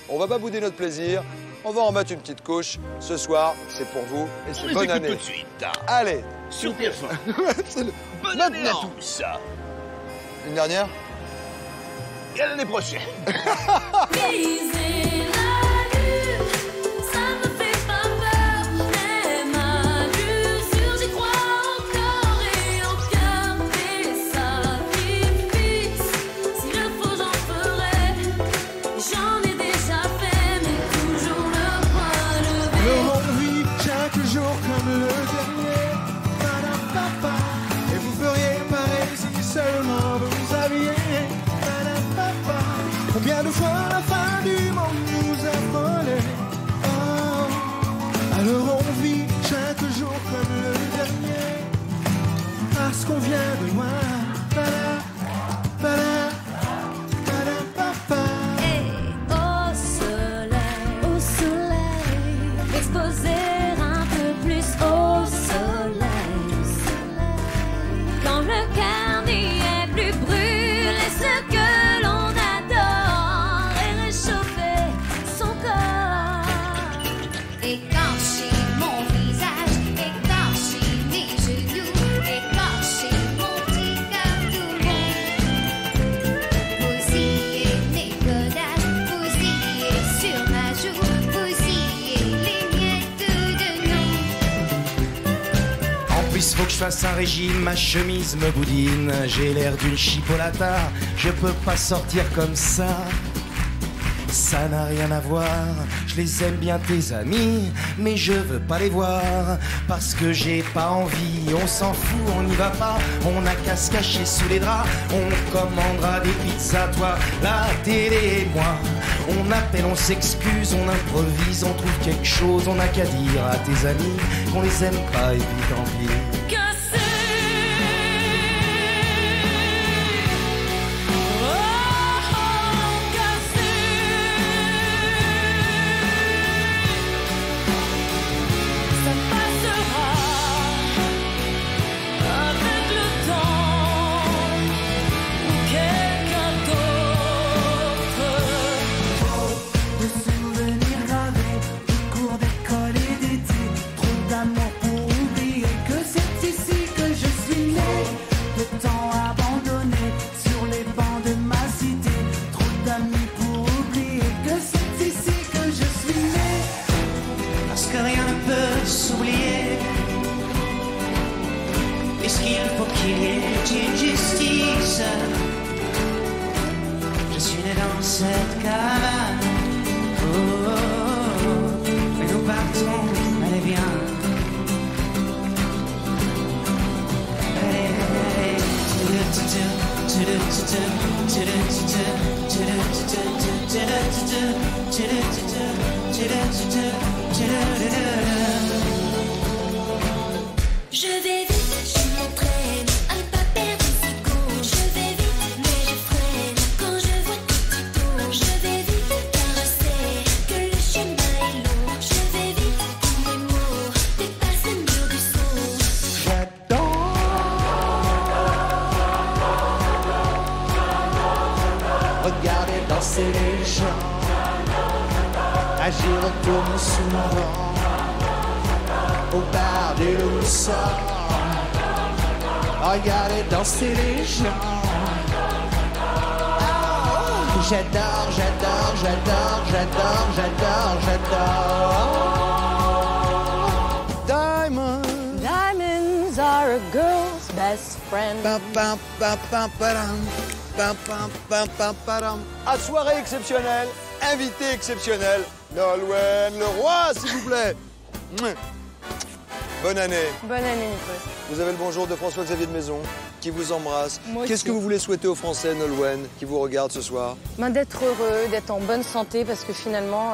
Speaker 1: On va pas bouder notre plaisir. On va en mettre une petite couche. Ce soir, c'est pour vous et c'est bonne année.
Speaker 6: tout de suite.
Speaker 1: Allez,
Speaker 6: Sur TF1.
Speaker 1: c'est le-
Speaker 6: Bonne année à
Speaker 1: maintenant.
Speaker 6: tous.
Speaker 1: Une dernière.
Speaker 6: Et à l'année prochaine.
Speaker 5: Briser la lune, ça me fait pas peur. Même à l'usure, j'y crois encore et encore. Et sacrifice, s'il le faut, j'en ferai. J'en ai déjà fait, mais toujours le point levé.
Speaker 11: Alors on vit chaque jour comme le dernier. Padapapa. Et vous feriez pareil si seulement vous aviez. Padapapa. Combien de fois la fin du monde nous a frôlé. Oh. Alors on vit chaque jour comme le dernier. Parce qu'on vient de loin. Pada, padapapa.
Speaker 5: Et au soleil, exposer un peu plus au soleil. Quand le cœur n'y est plus brûlé, ce que l'on adore et réchauffer son corps. Écorcher mon visage, écorcher mes genoux, écorcher mon petit cœur tout rond. Bousiller mes godasses, bousiller sur ma joue, bousiller les miettes de nous.
Speaker 11: En plus, faut que je fasse un régime, ma chemise me boudine. J'ai l'air d'une chipolata, je peux pas sortir comme ça. Ça n'a rien à voir, je les aime bien tes amis, mais je veux pas les voir, parce que j'ai pas envie, on s'en fout, on n'y va pas, on a qu'à se cacher sous les draps, on commandera des pizzas, toi, la télé et moi, on appelle, on s'excuse, on improvise, on trouve quelque chose, on a qu'à dire à tes amis qu'on les aime pas et puis tant pis.
Speaker 5: Ça passera avec le temps ou quelqu'un d'autre.
Speaker 11: De souvenirs gravés, de cours d'école et d'été, trop d'amour pour oublier que c'est ici que je suis né. De temps abandonné sur les bancs de ma cité, trop d'amis pour oublier que c'est ici que je suis né. Parce que rien ne peut s'oublier, puisqu'il faut qu'il y ait une justice. Je suis né dans cette cabane. Oh, oh, oh, mais nous partons, allez viens. Allez, allez.
Speaker 5: Je vais vite, je m'entraîne à ne pas perdre une seconde. Je vais vite, mais je freine quand je vois que tu tournes. Je vais vite, car je sais que le chemin est long. Je vais vite, tous mes mots dépassent le mur du son.
Speaker 11: Regardez danser les gens, agir autour souvent au bar du Loussard. Regardez danser les gens. Oh, j'adore, j'adore, j'adore, j'adore, j'adore, j'adore. Diamond.
Speaker 12: Diamonds are a girl's best friend.
Speaker 1: À soirée exceptionnelle, invité exceptionnel, Nolwenn Leroy, s'il vous plaît. Bonne année.
Speaker 12: Bonne année, Nicolas.
Speaker 1: Vous avez le bonjour de François-Xavier de Maison, qui vous embrasse.
Speaker 12: Moi
Speaker 1: Qu'est-ce
Speaker 12: aussi.
Speaker 1: que vous voulez souhaiter aux Français, Nolwenn, qui vous regardent ce soir?
Speaker 12: D'être heureux, d'être en bonne santé, parce que finalement,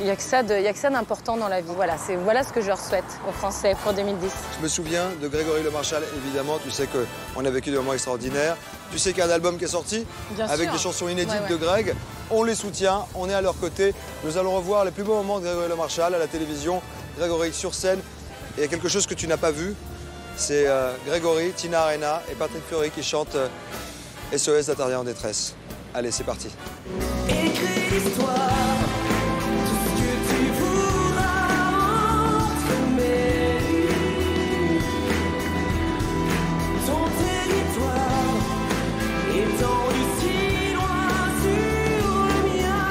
Speaker 12: il n'y a que ça d'important dans la vie. Voilà ce que je leur souhaite aux Français pour 2010.
Speaker 1: Je me souviens de Grégory Le Marchal, évidemment. Tu sais qu'on a vécu des moments extraordinaires. Tu sais qu'il y a un album qui est sorti
Speaker 12: Bien
Speaker 1: avec
Speaker 12: sûr.
Speaker 1: des chansons inédites
Speaker 12: Ouais, ouais.
Speaker 1: de Greg. On les soutient, on est à leur côté. Nous allons revoir les plus beaux moments de Grégory Le Marchal à la télévision. Grégory sur scène. Et il y a quelque chose que tu n'as pas vu. C'est Grégory, Tina Arena et Patrick Fiori qui chantent SOS d'Atardien en détresse. Allez, c'est parti.
Speaker 4: Écris l'histoire, tout ce que tu voudras entre mes lignes. Ton territoire étendu si loin sur le mien.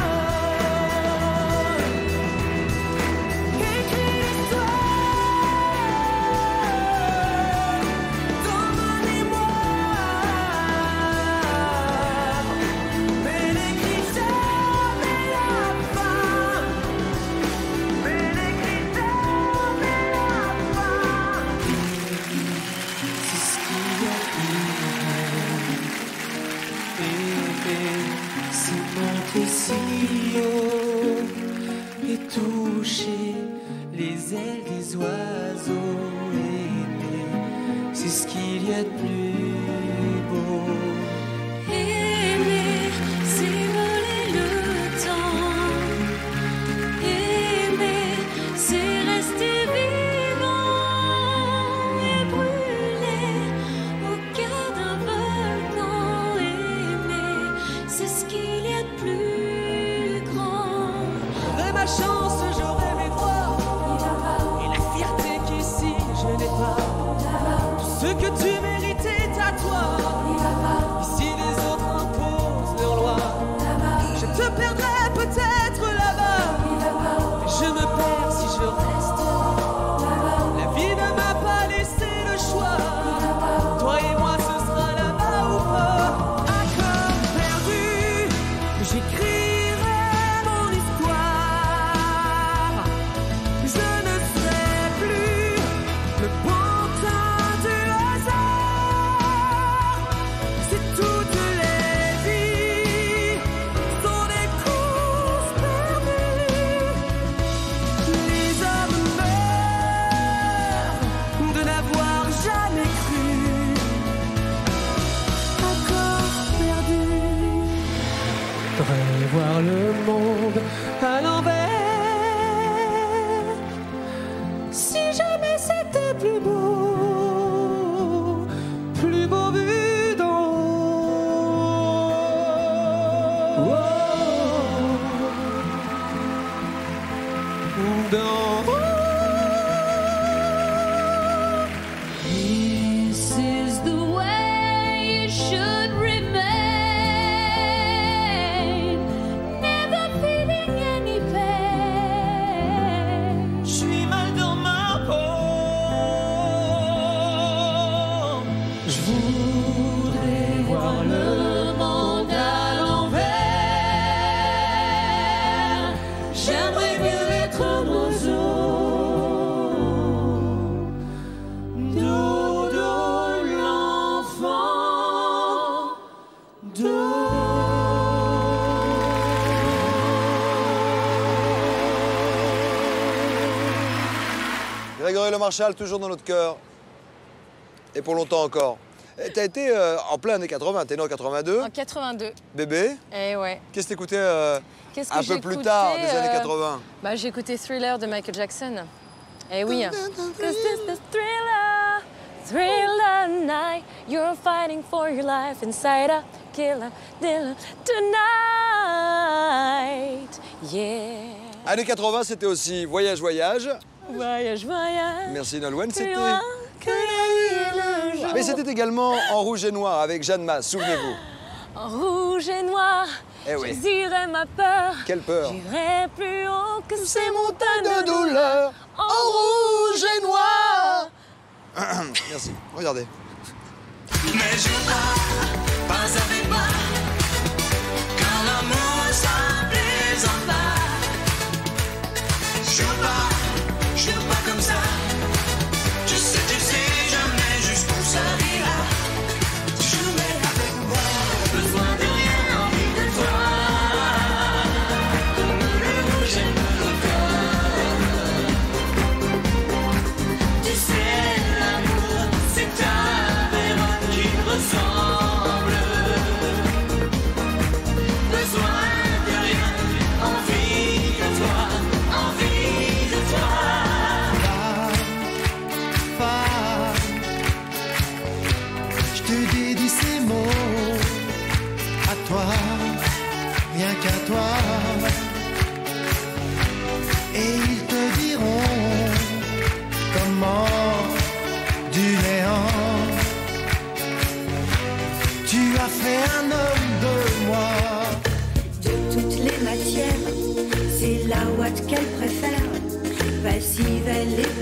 Speaker 4: Écris l'histoire dans ma mémoire. Mais n'écris jamais la fin. Mais n'écris jamais la fin. C'est ce qu'il y a c'est monter si haut et toucher les ailes des oiseaux. Aimer, c'est ce qu'il y a de plus beau.
Speaker 5: Aimer, c'est voler le temps. Aimer, c'est rester vivant et brûler au cœur d'un volcan. Aimer, c'est ce qu'il y a de plus grand.
Speaker 4: De ma chance, j'aurais mes droits et la fierté qu'ici je n'ai pas. Tout ce que tu mérites est à toi. Ici les autres imposent leur loi. Je te perdrai peut-être là-bas, mais je me perds si je reste. La vie ne m'a pas laissé le choix. Toi et moi, ce sera là-bas ou pas. À corps perdu, j'écrirai mon histoire. Je ne serai plus le pantin du hasard. Si toutes les vies sont des courses perdues, les hommes meurent de n'avoir jamais cru. À corps perdu. Faudrait voir le monde à l'envers. Si jamais c'était plus beau vu d'en haut. D'en haut.
Speaker 5: This is the way it should remain. Never feeling any pain.
Speaker 4: Je suis mal dans ma peau. Je voudrais voir le monde à l'envers. J'aimerais mieux être un oiseau. Dodo l'enfant.
Speaker 1: Grégory Le Marchal, toujours dans notre cœur. Et pour longtemps encore. T'as été en plein années 80, t'es né en 82.
Speaker 12: En 82.
Speaker 1: Bébé,
Speaker 12: Eh ouais.
Speaker 1: qu'est-ce que t'écoutais
Speaker 12: Qu'est-ce que
Speaker 1: un peu plus tard, des années 80?
Speaker 12: Bah, j'ai écouté Thriller de Michael Jackson. Eh oui. Cause this is thriller, thriller night. You're fighting for your life inside a killer dealer tonight. Yeah.
Speaker 1: Années 80, c'était aussi Voyage, Voyage.
Speaker 12: Voyage, voyage.
Speaker 1: Merci Nolwenn,
Speaker 12: Plus
Speaker 1: c'était...
Speaker 12: loin que la nuit et le jour.
Speaker 1: Mais c'était également En Rouge et Noir avec Jeanne Masse, souvenez-vous.
Speaker 12: En rouge et noir,
Speaker 1: Eh oui.
Speaker 12: j'exilerai ma peur.
Speaker 1: Quelle peur.
Speaker 12: J'irai plus haut que ces montagnes
Speaker 1: De douleur, en rouge et noir. Merci, regardez.
Speaker 4: Mais joue pas avec moi, car l'amour ça plaisante pas. Joue pas comme ça,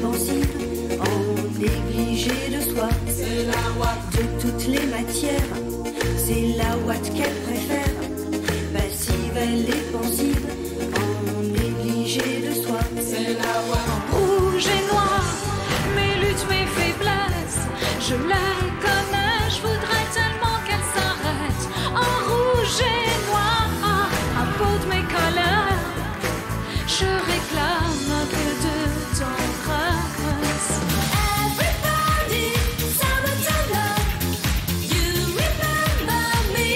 Speaker 13: pensive, en négligé de soi. C'est la ouate de toutes les matières, c'est la ouate qu'elle préfère. Passive, elle est pensive, en négligé de soi. C'est la ouate.
Speaker 5: Rouge et noir, mes luttes, mes faiblesses, je l'aime comme elle, je voudrais tellement qu'elle s'arrête. En rouge et noir, à peau de mes colères, je réclame un peu de tendresse. Everybody, summertime love, you remember me.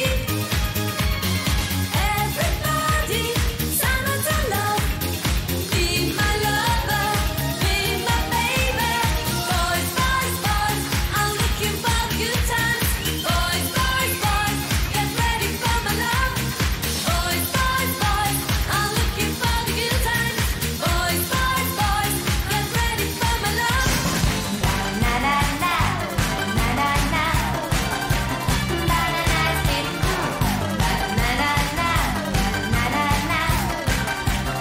Speaker 5: Everybody, summertime love, be my lover, be my baby. Boys, boys, boys, I'm looking for good times. Boys, boys, boys, get ready for my love. Boys, boys, boys, I'm looking for the good times. Boys, boys, boys, get ready for my love. Na na na, na na na, na na na, still cool. Na na na, na na na, na na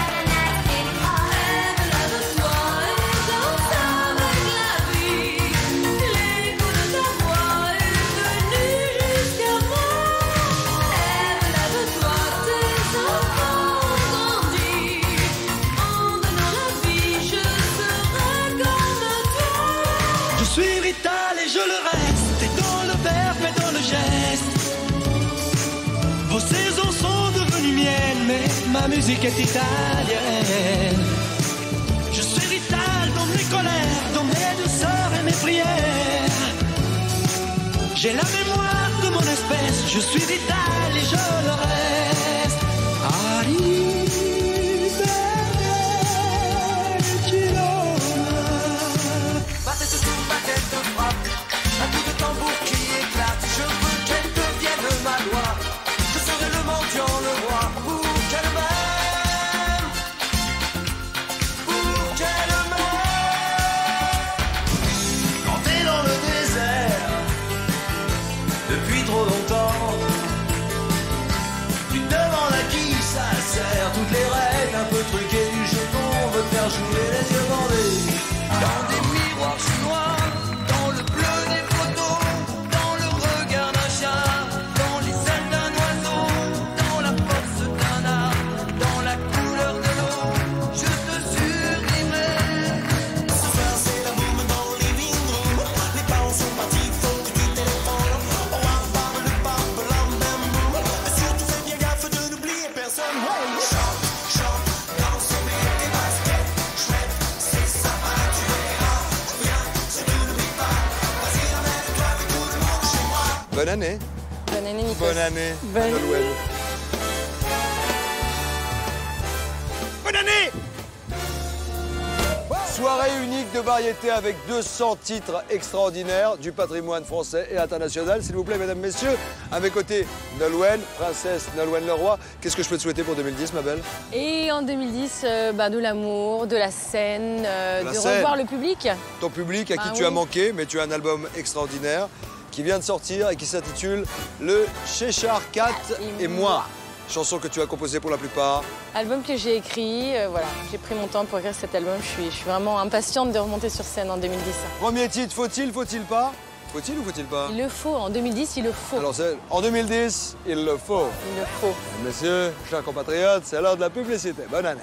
Speaker 5: na, still cool. Rêve de toi et danse avec la vie. L'écho de ta voix est venu jusqu'à moi. Rêve de toi, tes enfants ont grandi. En donnant la vie, je serai comme toi.
Speaker 11: Je suis vital et je le reste, et dans le verbe et dans le geste. Vos saisons sont devenues miennes, mais ma musique est italienne. Je suis vital dans mes colères, dans mes douceurs et mes prières. J'ai la mémoire de mon espèce, je suis vital et je le reste. Battez tout, battez de frappe, un coup de tambour qui éclate. Je veux qu'elle devienne ma loi, je serai le mendiant, le roi, pour qu'elle m'aime, pour qu'elle m'aime. Quand t'es dans le désert, depuis trop longtemps, tu te demandes à qui ça sert. Toutes les règles un peu truquées du jeu pour me faire jouer les yeux bandés. Dans des miroirs chinois, dans le bleu des photos, dans le regard d'un chien, dans les ailes d'un oiseau, dans la force d'un arbre, dans la couleur de l'eau, je te survivrai. Ça c'est l'amour dans le living room, les parents sont partis, faut que tu téléphones. Oh ah, bam, le bam, bam, bam, boum. Surtout fais bien gaffe de n'oublier personne. Chante, chante, danse, mets tes baskets, chouette, c'est sympa, tu verras. Viens, c'est tout, n'oublie pas. Vas-y, ramène-toi avec tout le monde chez moi.
Speaker 1: Bonne année.
Speaker 12: Bonne année, Nicolas.
Speaker 1: Bonne année.
Speaker 12: Bonne
Speaker 1: Nolwenn.
Speaker 6: Bonne année!
Speaker 1: Soirée unique de variété avec 200 titres extraordinaires du patrimoine français et international. S'il vous plaît, mesdames, messieurs, à mes côtés, Nolwenn, princesse Nolwenn Leroy. Qu'est-ce que je peux te souhaiter pour 2010, ma belle?
Speaker 12: Et en 2010, de l'amour, de la scène, de
Speaker 1: scène.
Speaker 12: revoir le public.
Speaker 1: Ton public à qui
Speaker 12: Bah
Speaker 1: tu as
Speaker 12: oui.
Speaker 1: manqué, mais tu as un album extraordinaire qui vient de sortir et qui s'intitule Le Cheshire Cat et moi. Chanson que tu as composée pour la plupart.
Speaker 12: Album que j'ai écrit, voilà, j'ai pris mon temps pour écrire cet album. Je suis vraiment impatiente de remonter sur scène en 2010.
Speaker 1: Premier titre, faut-il pas? Faut-il ou faut-il pas?
Speaker 12: Il le faut, en 2010, il le faut.
Speaker 1: Alors, en 2010, il le faut.
Speaker 12: Il le faut.
Speaker 1: Messieurs, chers compatriotes, c'est l'heure de la publicité. Bonne année.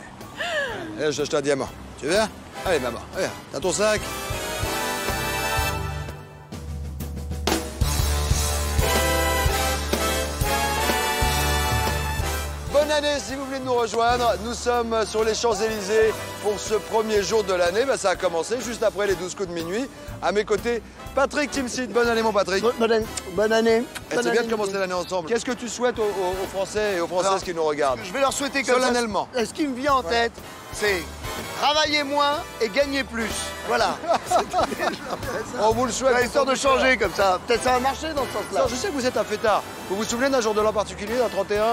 Speaker 1: Allez, je t'achète un diamant. Tu viens? Allez, maman, regarde, t'as ton sac. Bonne année si vous venez de nous rejoindre. Nous sommes sur les Champs-Élysées pour ce premier jour de l'année. Ça a commencé juste après les 12 coups de minuit. À mes côtés, Patrick Timsit. Bonne année, mon Patrick.
Speaker 14: Bonne année.
Speaker 1: Et c'est bien de commencer l'année ensemble. Qu'est-ce que tu souhaites aux Français et aux Françaises
Speaker 14: Alors,
Speaker 1: qui nous regardent?
Speaker 14: Je vais leur souhaiter comme
Speaker 1: solennellement.
Speaker 14: ça. Ce qui me vient en tête, c'est travailler moins et gagner plus. Voilà.
Speaker 1: On vous le souhaite.
Speaker 14: Histoire de changer comme ça. Peut-être ça va marcher dans ce sens-là.
Speaker 1: Je sais que vous êtes un fêtard. Vous vous souvenez d'un jour de l'an particulier, d'un 31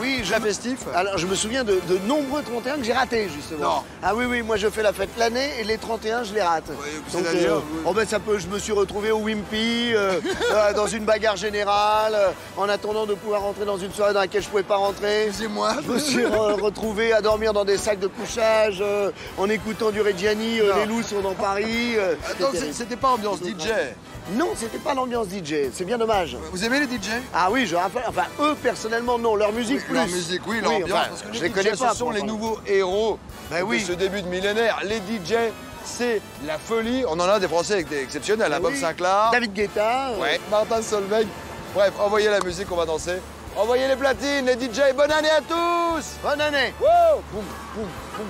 Speaker 14: Oui,
Speaker 1: très festif?
Speaker 14: Alors, je me souviens de nombreux 31 que j'ai ratés, justement.
Speaker 1: Non.
Speaker 14: Ah oui, oui, moi je fais la fête l'année et les 31, je les rate. Donc, oh ben je me suis retrouvé au Wimpy, dans une bagarre générale, en attendant de pouvoir rentrer dans une soirée dans laquelle je pouvais pas rentrer.
Speaker 1: C'est moi.
Speaker 14: Je me suis retrouvé à dormir dans des sacs de couchage, en écoutant du Reggiani, les loups sont dans Paris.
Speaker 1: Attends, c'était pas ambiance DJ.
Speaker 14: Non, c'était pas l'ambiance DJ, c'est bien dommage.
Speaker 1: Vous aimez les DJ?
Speaker 14: Ah oui, je rappelle, enfin eux personnellement non, leur musique plus.
Speaker 1: Leur musique, oui, l'ambiance,
Speaker 14: enfin,
Speaker 1: parce que
Speaker 14: je
Speaker 1: les
Speaker 14: les connais
Speaker 1: DJ,
Speaker 14: pas.
Speaker 1: ce sont les nouveaux héros de ce début de millénaire. Les DJ, c'est la folie. On en a des Français exceptionnels, Bob Sinclair.
Speaker 14: David Guetta.
Speaker 1: Ouais, Martin Solveig. Bref, envoyez la musique, on va danser. Envoyez les platines, les DJ, bonne année à tous!
Speaker 14: Bonne année!
Speaker 1: Wow! Boum, boum, boum.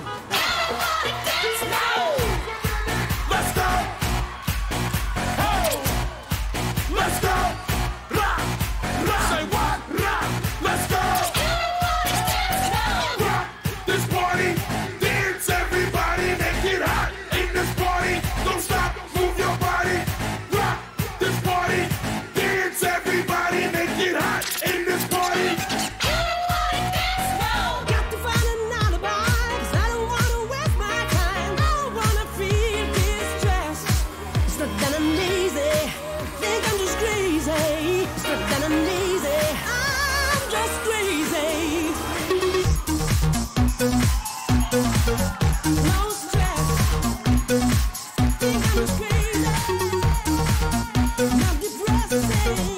Speaker 7: Let's go! Hey! Let's go! Rock! Rock! Say what? Rock! Let's go! Rock this party! Dance everybody! Make it hot in this party! Don't stop! Move your body! Rock this party! Dance everybody! Make it hot in this party!
Speaker 5: Got to find an alibi, 'cause I don't wanna waste my time. I don't wanna feel distressed. It's not that I'm lazy, think I'm just crazy. It's not that I'm lazy, I'm just crazy. No stress, think I'm just crazy. Not depressing.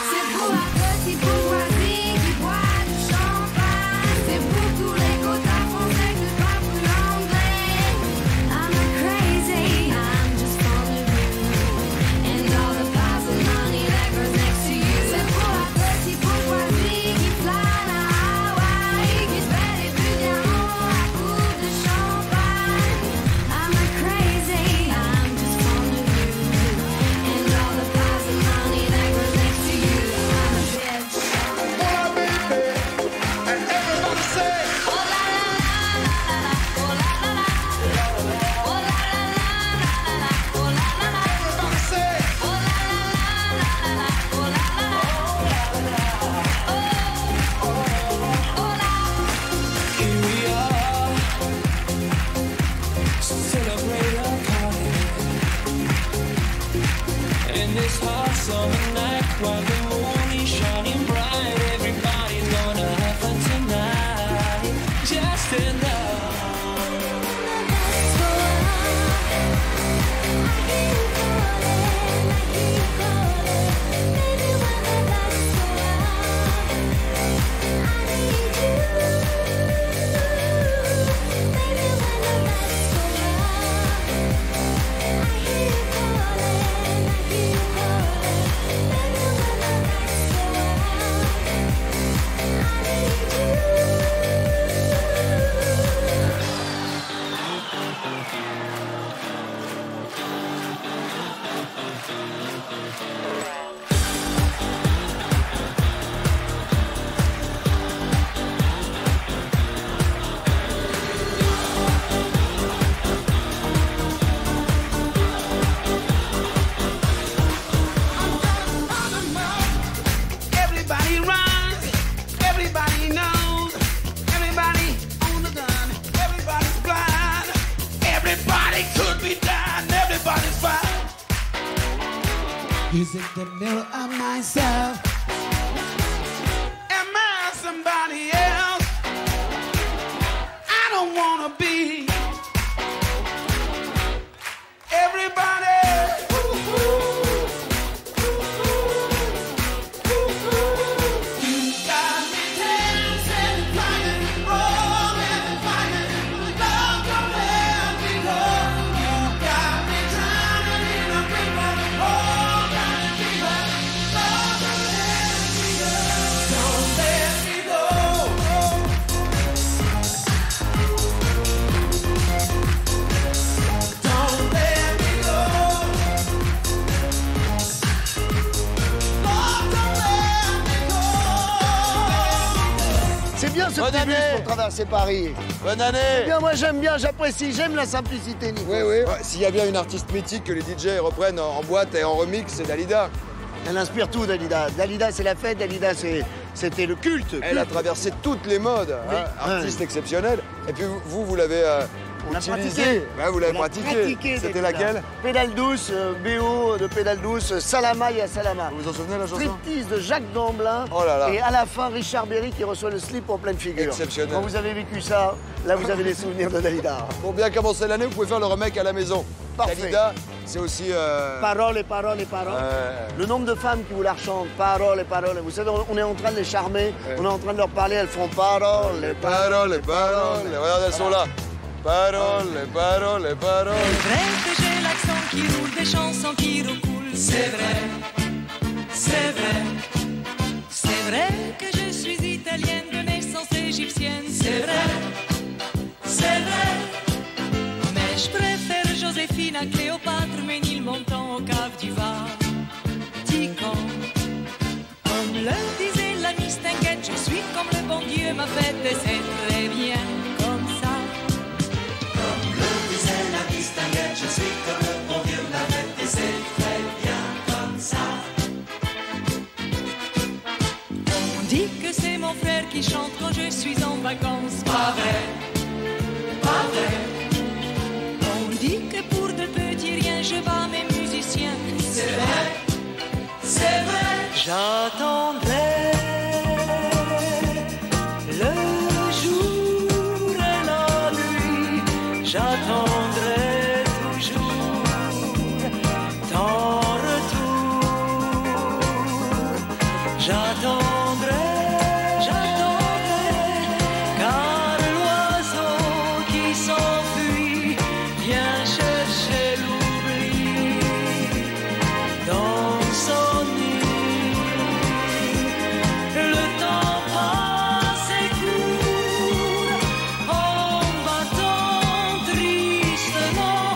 Speaker 3: C'est pour la petite bourgeoisie qui boit du champagne. C'est pour tous les quotas français qui parlent l'anglais. I'm not crazy, I'm just fond of you. And all the piles of money that goes next to you. C'est pour la petite bourgeoisie qui fly à Hawaï, qui se fait des buts diamants à coups de champagne. I'm not crazy, I'm just fond of you. And all the piles of money that goes next to you. I'm a bitch.
Speaker 7: And everybody say,
Speaker 3: Oh la la la la la, oh la la la, oh la la la la la, oh la la la,
Speaker 7: everybody say,
Speaker 3: oh la la la la la, oh la la la, oh la.
Speaker 4: Here we are, celebrate our party. In this hot summer night, while the moon is shining bright, everybody's gonna have fun tonight. Just stand up.
Speaker 7: everybody runs, everybody knows, everybody on the gun, everybody's blind, everybody could be dying, everybody's fine.
Speaker 4: Is it the middle of myself?
Speaker 7: Am I somebody else? I don't wanna be everybody. You got me dancing, flying, rolling, flying. Love, don't let me go. You got me drowning in a river, oh, drowning fever. Love, don't let me go. Don't let me go. Don't let me go. Love, don't let me go.
Speaker 14: C'est bien ce
Speaker 1: Bonne
Speaker 14: petit bus
Speaker 1: année.
Speaker 14: pour traverser Paris.
Speaker 1: Bonne année!
Speaker 14: C'est bien, moi j'aime bien, j'apprécie, j'aime la simplicité, Nico.
Speaker 1: Oui, oui. Ouais, s'il y a bien une artiste mythique que les DJ reprennent en boîte et en remix, c'est Dalida.
Speaker 14: Elle inspire tout, Dalida. Dalida, c'est la fête, Dalida, c'est C'était le culte.
Speaker 1: Elle a traversé toutes les modes,
Speaker 14: Oui.
Speaker 1: hein, artiste exceptionnel. Et puis vous l'avez
Speaker 14: On l'a
Speaker 1: utilisé.
Speaker 14: pratiqué.
Speaker 1: Ouais, vous l'avez
Speaker 14: On l'a
Speaker 1: pratiqué. C'était
Speaker 14: cette
Speaker 1: laquelle
Speaker 14: là. Pédale douce, BO de pédale douce, Salama ya Salama.
Speaker 1: Vous vous en souvenez la chanson?
Speaker 14: Striptease de Jacques Gamblin.
Speaker 1: Oh là là.
Speaker 14: Et à la fin, Richard Berry qui reçoit le slip en pleine figure.
Speaker 1: Exceptionnel.
Speaker 14: Quand vous avez vécu ça, là vous avez les souvenirs de Dalida.
Speaker 1: Pour bien commencer l'année, vous pouvez faire le remake à la maison.
Speaker 14: Parfait.
Speaker 1: Dalida, c'est aussi...
Speaker 14: Parole et parole et parole. Le nombre de femmes qui vous la chantent, parole et parole. Vous savez, on est en train de les charmer, on est en train de leur parler, elles font parole et parole.
Speaker 1: Paroles, paroles. Regardez, elles sont là. Paroles, paroles, paroles.
Speaker 5: C'est vrai que j'ai l'accent qui roule, des chansons qui recoulent. C'est vrai, c'est vrai. C'est vrai que je suis italienne de naissance égyptienne. C'est vrai, c'est vrai. Mais je préfère Joséphine à Cléopâtre, Ménilmontant au cave du Vatican. Comme le disait la Miss Tinguette, je suis comme le bon Dieu m'a fait et c'est très bien comme ça. Comme le disait la Miss Tinguette, je suis comme le bon Dieu m'a fait et c'est très bien comme ça. On dit que c'est mon frère qui chante quand je suis en vacances. Pas vrai, pas vrai. On dit que pour de petits riens je bats mes musiciens. C'est vrai, c'est vrai. J'attendrai le jour et la nuit. J'attendrai toujours ton retour. J'attendrai, car l'oiseau qui s'enfuit vient chercher l'oubli dans son nid. Le temps passe et court en battant tristement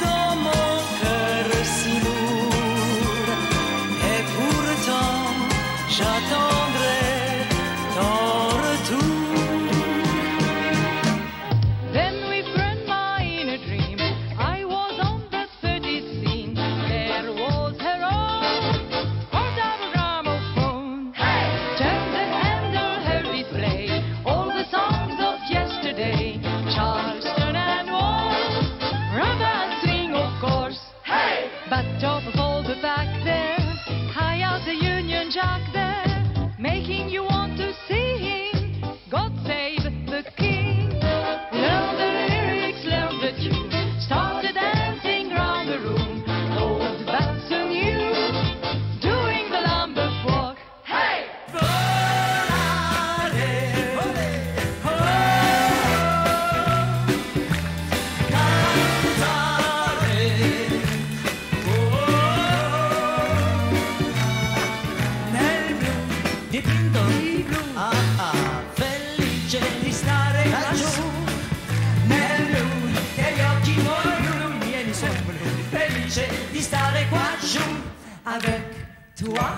Speaker 5: dans mon cœur si lourd. Et pourtant j'attendrai ton retour. Then we friend my inner dream. I was on the 30th scene. There was her own portable gramophone. Turned the handle, her display. All the songs of yesterday. Charleston and Waltz. Rumba and swing, of course. But top of all the back there, high out the Union Jack there, making you want to see him. God save the king. Learn the lyrics, learn the tune. Start the dancing round the room. Old bands and new, doing the Lambeth walk. Hey! Nel blu dipinto di blu, felice di stare laggiù. Nel blu degli occhi tuoi, miei sono blu, felice di stare qua giù. Avec toi,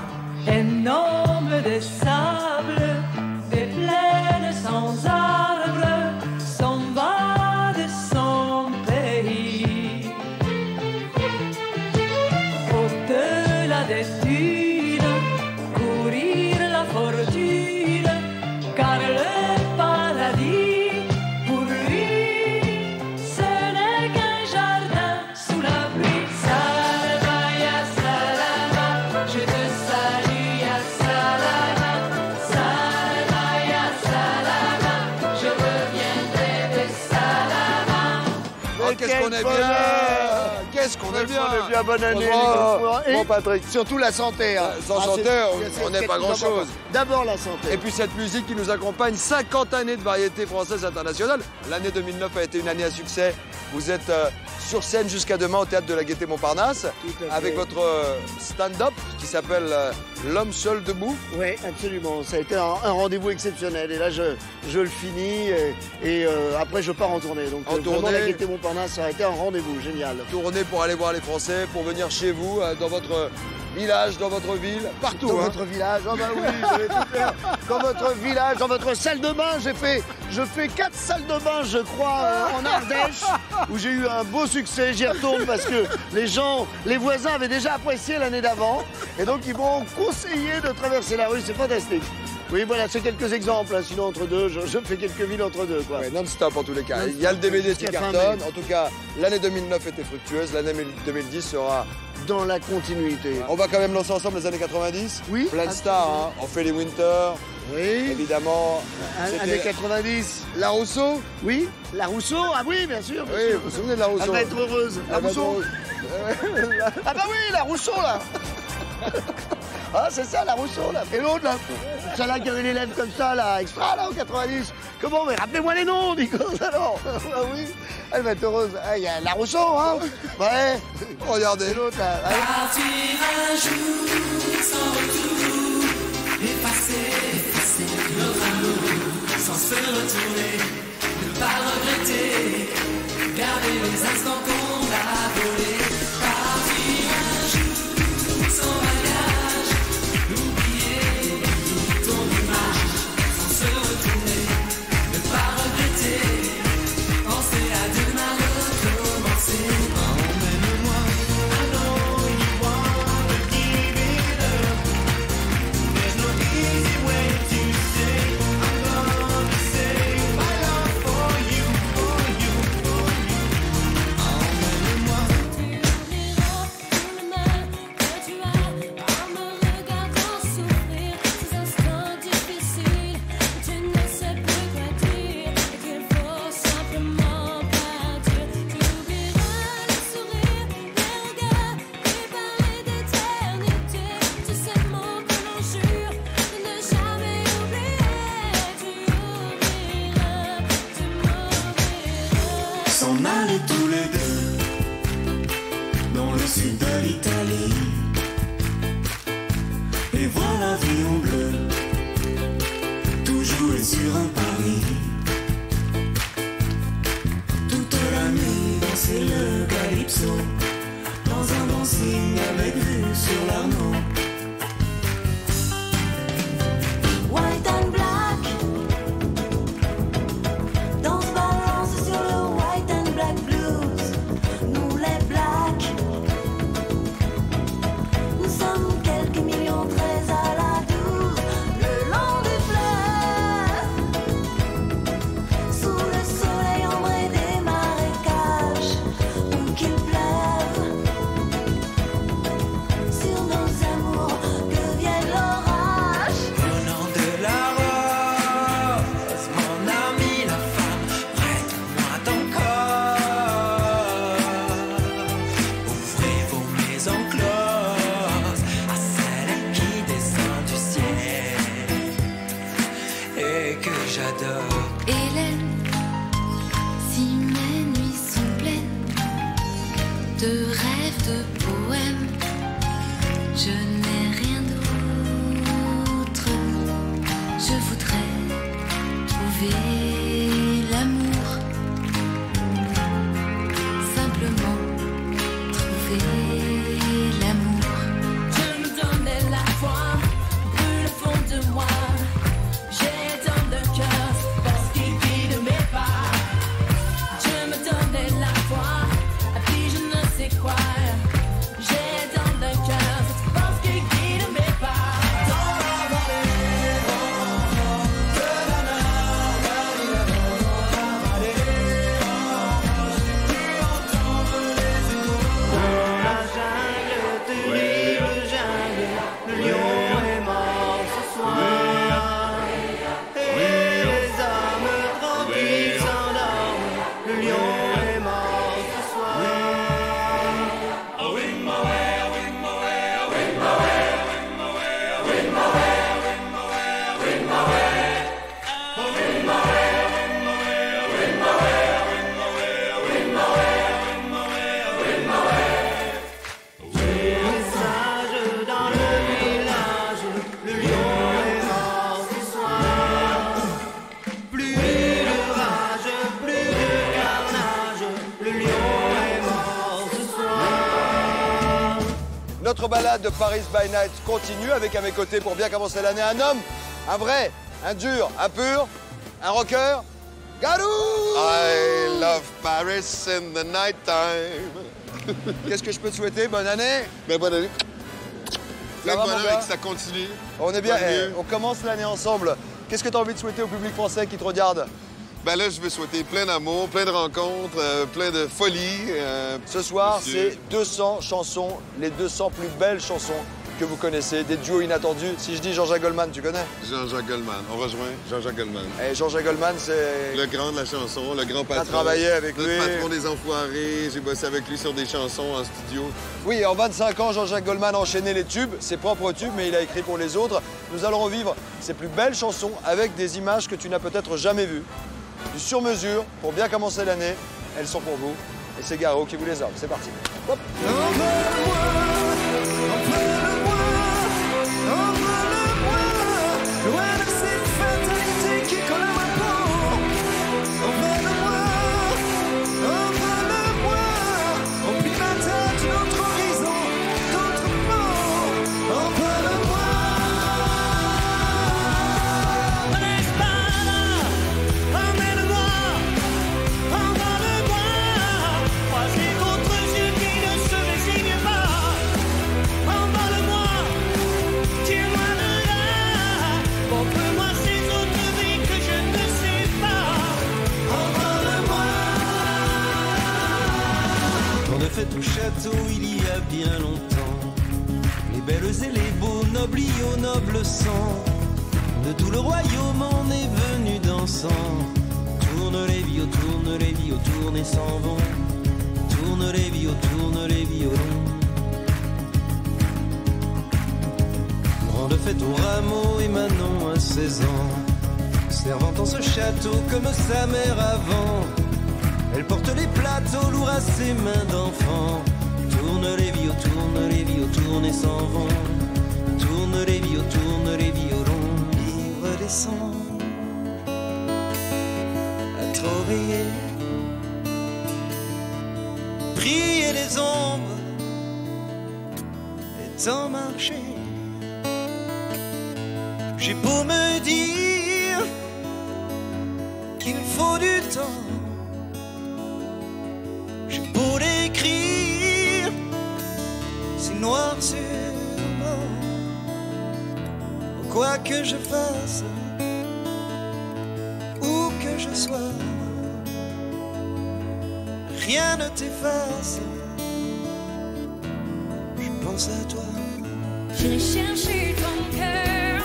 Speaker 5: énorme des sables, des plaines sans arbres, s'en va de son pays. Au-delà des dunes, courir la fortune, car le paradis, pour lui, ce n'est qu'un jardin sous la pluie. Salama, ya salama, je te salue, ya salama. Salama, ya salama, je reviendrai de salama.
Speaker 1: Oh, qu'est-ce qu'on est bien! Qu'est-ce qu'on est bien!
Speaker 14: On est bien, bonne année.
Speaker 1: Franchement,
Speaker 14: Et
Speaker 1: bon, Patrick.
Speaker 14: surtout la santé. Hein.
Speaker 1: Sans santé,
Speaker 14: c'est
Speaker 1: on n'est
Speaker 14: ce
Speaker 1: pas
Speaker 14: qui nous
Speaker 1: grand-chose.
Speaker 14: importe. D'abord la santé.
Speaker 1: Et puis cette musique qui nous accompagne, 50 années de variété française internationale. L'année 2009 a été une année à succès. Vous êtes sur scène jusqu'à demain au Théâtre de la Gaîté Montparnasse
Speaker 14: Tout à fait.
Speaker 1: avec votre stand-up qui s'appelle L'homme seul debout.
Speaker 14: Oui, absolument. Ça a été un rendez-vous exceptionnel. Et là, je le finis et après, je pars en tournée. Donc,
Speaker 1: En
Speaker 14: vraiment,
Speaker 1: tournée.
Speaker 14: la Gaîté Montparnasse, ça a été un rendez-vous génial.
Speaker 1: Tournée pour aller voir les Français, pour venir chez vous, dans votre village, dans votre ville, partout.
Speaker 14: Dans
Speaker 1: hein.
Speaker 14: votre village, oh bah oui, je vais tout faire. Dans votre village, dans votre salle de bain, je fais 4 salles de bain, je crois, en Ardèche, où j'ai eu un beau succès. J'y retourne parce que les voisins avaient déjà apprécié l'année d'avant, et donc ils m'ont conseillé de traverser la rue. C'est fantastique. Oui, voilà, c'est quelques exemples. Hein. Sinon, entre deux, je fais quelques villes entre deux, quoi.
Speaker 1: Ouais, non-stop en tous les cas.
Speaker 14: Non-stop.
Speaker 1: Il y a le DVD qui
Speaker 14: Jusqu'à fin
Speaker 1: cartonne.
Speaker 14: mai.
Speaker 1: En tout cas, l'année 2009 était fructueuse. L'année 2010 sera...
Speaker 14: Dans la continuité.
Speaker 1: On va quand même lancer ensemble les années 90.
Speaker 14: Oui.
Speaker 1: Plein de stars, hein. On fait les Winter.
Speaker 14: Oui.
Speaker 1: Évidemment.
Speaker 14: Années 90.
Speaker 1: La Rousseau.
Speaker 14: Oui. La Rousseau, ah oui, bien sûr. Bien
Speaker 1: Oui,
Speaker 14: sûr.
Speaker 1: vous vous souvenez de la Rousseau?
Speaker 14: Elle va être heureuse. La
Speaker 1: Elle va être
Speaker 14: Rousseau.
Speaker 1: heureuse.
Speaker 14: Ah bah oui, la Rousseau, là. Ah, c'est ça, la Rousseau, là. Et l'autre, là. Celle-là qui avait les lèvres comme ça, là, extra, là, en 90. Comment? Mais rappelez-moi les noms, Nico, alors. Ah oui. Elle va être heureuse. Ah, il y a la Rousseau, hein. Ouais.
Speaker 1: Regardez.
Speaker 14: Et l'autre, là. Ouais.
Speaker 7: Partir un jour sans retour, effacer notre amour sans se retourner, ne pas regretter, garder les instants qu'on a volés. Partir un jour sans bagage, oublier ton image sans se retourner, ne pas regretter, penser à demain recommencer. Emmène-moi. S'en aller tous les deux dans le sud de l'Italie et voir la vie en bleu, tout jouer sur un pari. Toute la nuit danser le calypso dans un dancing avec vue sur l'Arnaud.
Speaker 13: White and black, danse balance sur le white and black blues. Nous les blacks, nous sommes quelques millions 13 à la 12, le long du fleuve, sous le soleil ombré des marécages, où qu'il pleuve, sur nos amours que vienne l'orage.
Speaker 7: Venant de la rose, mon ami, la femme, prête-moi ton corps. Ouvrez vos maisons closes à celle qui descend du ciel et que j'adore.
Speaker 5: Hélène, si mes nuits sont pleines de rêves, de poèmes, je n'ai rien d'autre. Je voudrais trouver l'amour, simplement trouver l'amour.
Speaker 13: Je me donnais la foi, brûle au fond de moi. J'ai dans le cœur parce qu'il guide mes pas. Je me donnais la foi, à puis je ne sais quoi. J'ai dans le cœur parce qu'il guide mes pas.
Speaker 1: Notre balade de Paris by Night continue avec à mes côtés pour bien commencer l'année un homme, un vrai, un dur, un pur, un rocker, Garou.
Speaker 15: I love Paris in the night time.
Speaker 1: Qu'est-ce que je peux te souhaiter? Bonne année.
Speaker 15: Mais bonne année. Plein de
Speaker 1: va, mon
Speaker 15: bonheur
Speaker 1: gars
Speaker 15: et que ça continue.
Speaker 1: On est bien,
Speaker 15: Tant mieux.
Speaker 1: on commence l'année ensemble. Qu'est-ce que tu as envie de souhaiter au public français qui te regarde?
Speaker 15: Ben là, je veux souhaiter plein d'amour, plein de rencontres, plein de folie.
Speaker 1: Ce soir,
Speaker 15: monsieur.
Speaker 1: c'est 200 chansons, les 200 plus belles chansons que vous connaissez, des duos inattendus. Si je dis Jean-Jacques Goldman, tu connais?
Speaker 15: Jean-Jacques Goldman. On rejoint Jean-Jacques Goldman.
Speaker 1: Et Jean-Jacques Goldman, c'est...
Speaker 15: Le grand de la chanson, le grand patron.
Speaker 1: T'as travaillé avec lui.
Speaker 15: Le patron des Enfoirés. J'ai bossé avec lui sur des chansons en studio.
Speaker 1: Oui, en 25 ans, Jean-Jacques Goldman a enchaîné les tubes, ses propres tubes, mais il a écrit pour les autres. Nous allons revivre ses plus belles chansons avec des images que tu n'as peut-être jamais vues. Du sur-mesure, pour bien commencer l'année. Elles sont pour vous. Et c'est Garo qui vous les offre. C'est parti. Hop.
Speaker 11: Loin de cette fatalité qui colle à ma peau. Envole-moi, au plus matin de notre horizon, d'autres mots. Envole-moi. L'espada, emmène-moi, envole-moi. Croisez d'autres yeux qui ne se résignent pas. Envole-moi, tire-moi de là. Montre-moi ces autres vies que je ne sais pas. Envole-moi.
Speaker 16: On a fait au château il y a bien longtemps. Les belles et les beaux, nobles y au noble sang. De tout le royaume on est venu dansant. Tourne les tourne et s'en vont. Tourne les violons. Grande fête au rameau et Manon à 16 ans. Servant en ce château comme sa mère avant. Elle porte les plateaux lourds à ses mains d'enfant. Tourne les tourne et s'en vont. Tourne les violons. Ivre descend à trop veiller. Prier les ombres et tant marcher. J'ai beau me dire qu'il faut du temps. J'ai beau l'écrire, c'est noir sur blanc. Quoi que je fasse, où que je sois, rien ne t'efface. Je pense à toi.
Speaker 5: J'irai chercher ton cœur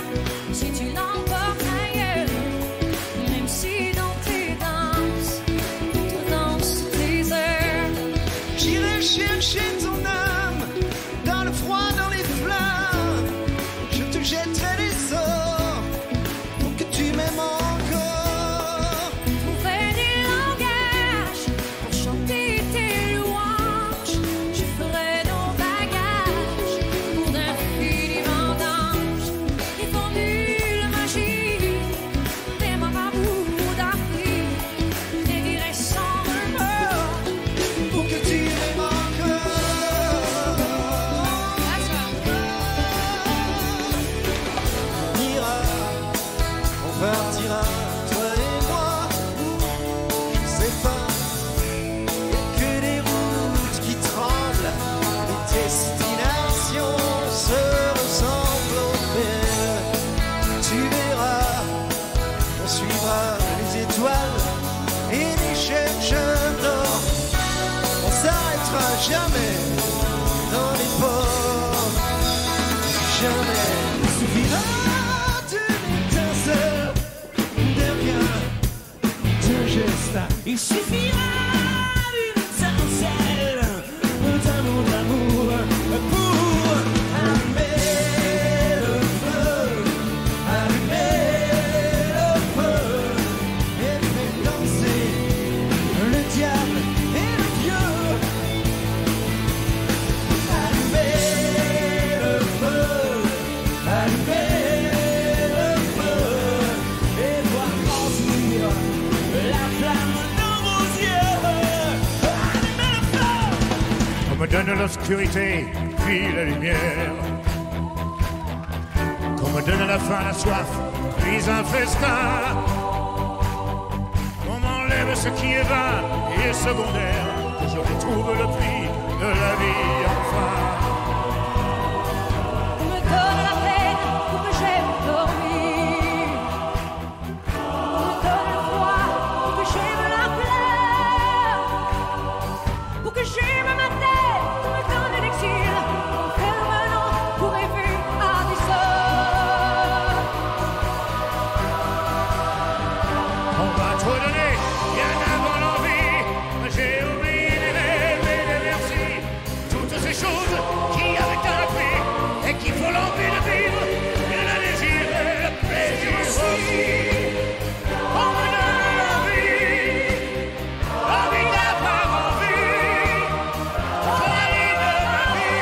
Speaker 5: si tu l'emportes ailleurs. Même si dans tes danses, tu danses tes heures.
Speaker 11: J'irai chercher ton âme dans le froid, dans les flammes. Je te jetterai des sorts pour que tu m'aimes encore.
Speaker 5: Trouver des langages pour chanter tes louanges. Je ferai nos bagages pour d'infinis vendanges. Des formules magiques, des marabouts d'Afrique, des guéris sans remords.
Speaker 11: Pour que tu m'aimes encore. On ira, on partira, toi et moi. Je sais pas, y'a que des routes qui tremblent. Les destinations se ressemblent au père. Tu verras, on suivra les étoiles et les chercheurs d'or. On s'arrêtera jamais dans les ports. Jamais. Il suffira d'une étincelle, de rien, d'un geste. Il suffira d'une étincelle, d'un mot d'amour pour allumer le feu, et faire danser le diable et le dieu. Allumer le feu, et voir grandir la flamme dans vos yeux. Allumer le feu.
Speaker 17: On me donne l'obscurité, puis la lumière. Qu'on me donne la faim, la soif, puis un festin. On m'enlève ce qui est vain et secondaire. Que je retrouve le prix de la vie enfin.
Speaker 5: On me donne la peine pour que j'aime dormir. On me donne le froid pour que j'aime la couleur. Pour que j'aime ma tête, on me donne l'exil. On ferme un an pour rêver à des sœurs.
Speaker 17: On va trop donner, bien avant l'envie. J'ai oublié les rêves et les merci. Toutes ces choses qui avaient un prix et qui font l'envie de vivre. Et le désir et le plaisir aussi. On me donne l'envie d'avoir envie. Pour la vie de ma vie.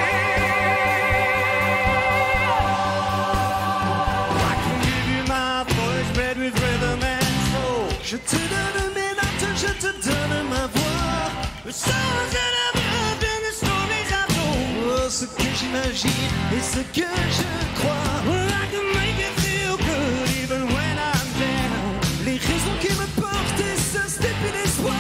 Speaker 6: I can give you my voice bred with rhythm and soul. Je te donne mes notes, je te donne ma voix. The songs that I've heard and the stories I've told. Oh, ce que j'imagine et ce que je crois. Well, I can make it feel good even when I'm down. Les raisons qui me portent et ce step et l'espoir.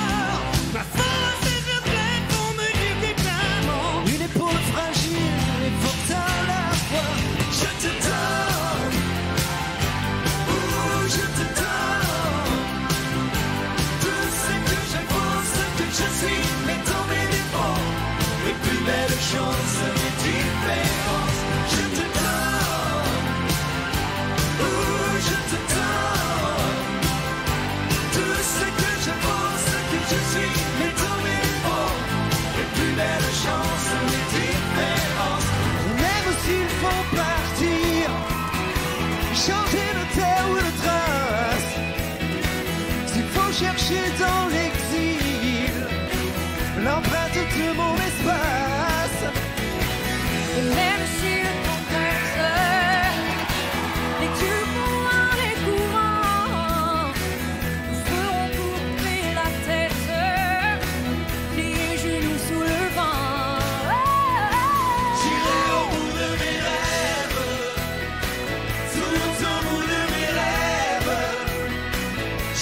Speaker 6: Ma force et je plaide pour me guider clairement. Une épaule fragile et forte à la fois. Je te donne. Ouh, je te donne. Tout ce que je pense, ce que je suis, mais dans mes défauts. Les plus belles choses, mes différences. Je te donne. Ouh, je te donne. Tout ce que je pense, ce que je suis, mais dans mes défauts. Les plus belles chances, mes différences. Même s'il faut partir, changer de terre ou de trace. S'il faut chercher dans l'exil l'empreinte de mon espace.
Speaker 5: Et même si le temps passe, les tourments, les courants, nous ferons couper la tête, plier les genoux sous le vent.
Speaker 6: J'irai au bout de mes rêves, tout au bout de mes rêves.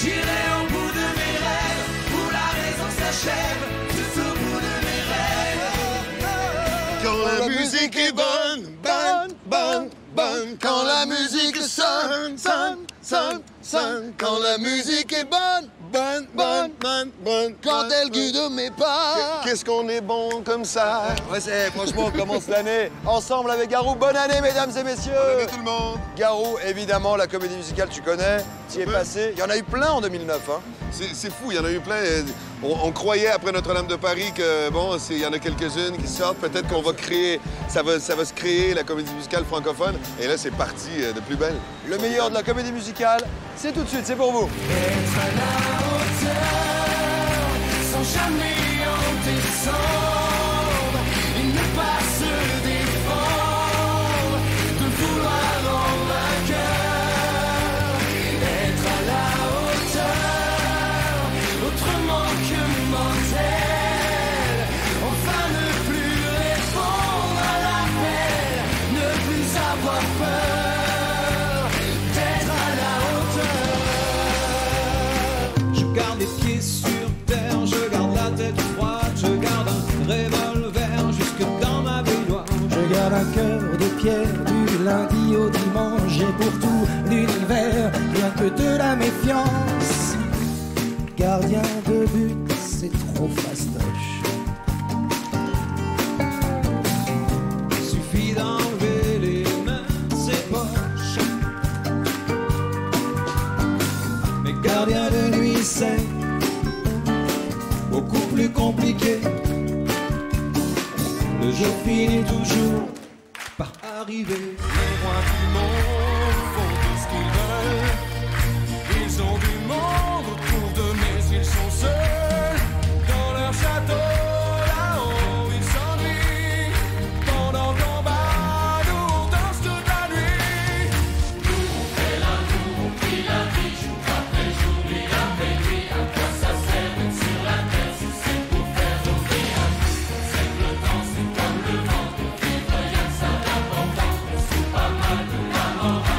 Speaker 6: J'irai au bout de mes rêves, où la raison s'achève, tout au bout de mes rêves.
Speaker 15: Quand la musique est bonne, bonne, bonne, bonne. Quand la musique sonne, sonne, sonne, sonne. Quand la musique est bonne, bonne, bonne, bonne, bonne. Quand elle guide mes pas. Qu'est-ce qu'on est bon comme ça.
Speaker 1: Ouais, franchement, on commence l'année ensemble avec Garou. Bonne année, mesdames et messieurs.
Speaker 15: Bonne année tout le monde.
Speaker 1: Garou, évidemment, la comédie musicale, tu connais. Tu y es passé. Il y en a eu plein en 2009. Hein.
Speaker 15: C'est fou, il y en a eu plein. On croyait après Notre-Dame de Paris que, bon, il y en a quelques-unes qui sortent. Peut-être qu'on va créer, ça va se créer, la comédie musicale francophone. Et là, c'est parti de plus belle.
Speaker 1: Le meilleur de la comédie musicale, c'est tout de suite, c'est pour vous.
Speaker 6: Être à la hauteur, sans jamais en descendre, et ne pas se défendre, de vouloir en vainqueur. Être à la hauteur, autrement que mortel, enfin ne plus répondre à l'appel, ne plus avoir peur, d'être à la hauteur. Je garde les pieds sur terre, je garde la tête froide, je garde un revolver jusque dans ma baignoire. Je garde un cœur de pierre du lundi au dimanche et pour tout l'univers, rien que de la méfiance. Gardien de but, c'est trop fastoche. Suffit d'enlever les mains de ses poches. Mais gardien de nuit, c'est beaucoup plus compliqué. Le jeu finit toujours par arriver. Les rois du monde font tout ce qu'ils veulent. Ils ont du monde autour d'eux, mais ils sont seuls dans leur château. Là-haut, ils s'ennuient. Pendant le combat, nous on danse toute la nuit. Nous on fait l'amour, on prie la vie, jour après jour, nuit après nuit. À quoi ça sert d'être sur la terre si c'est pour faire ouvrir un coup? C'est que le temps, c'est comme le vent. Pour vivre, rien que ça d'important. On se fout pas mal de la mort.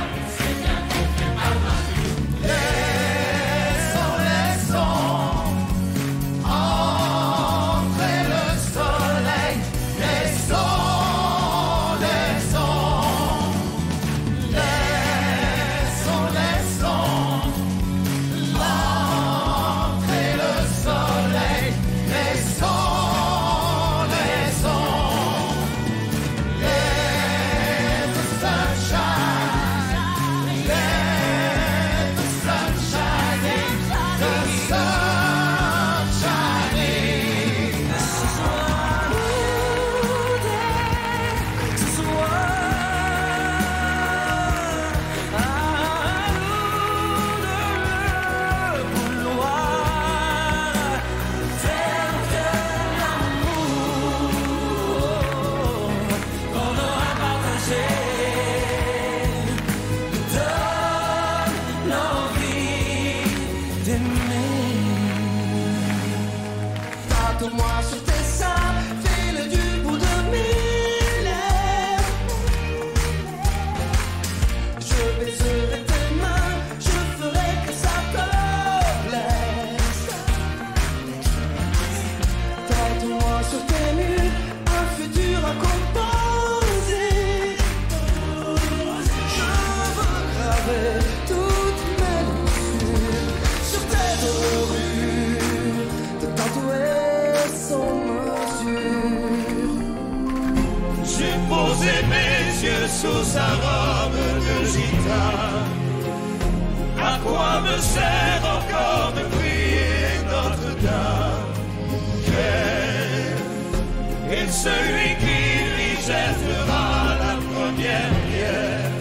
Speaker 4: Tâte-moi sur tes seins, fais-le du bout de mes lèvres. Je baiserai tes mains, je ferai que ça te plaise. Tâte-moi sur tes murs, un futur à composer. Je veux graver toutes mes blessures sur tes dorures, te tatouer sans mesure.
Speaker 17: J'ai posé mes yeux sous sa robe de gitane. À quoi me sert encore de prier Notre-Dame? Et celui qui lui jettera la première pierre,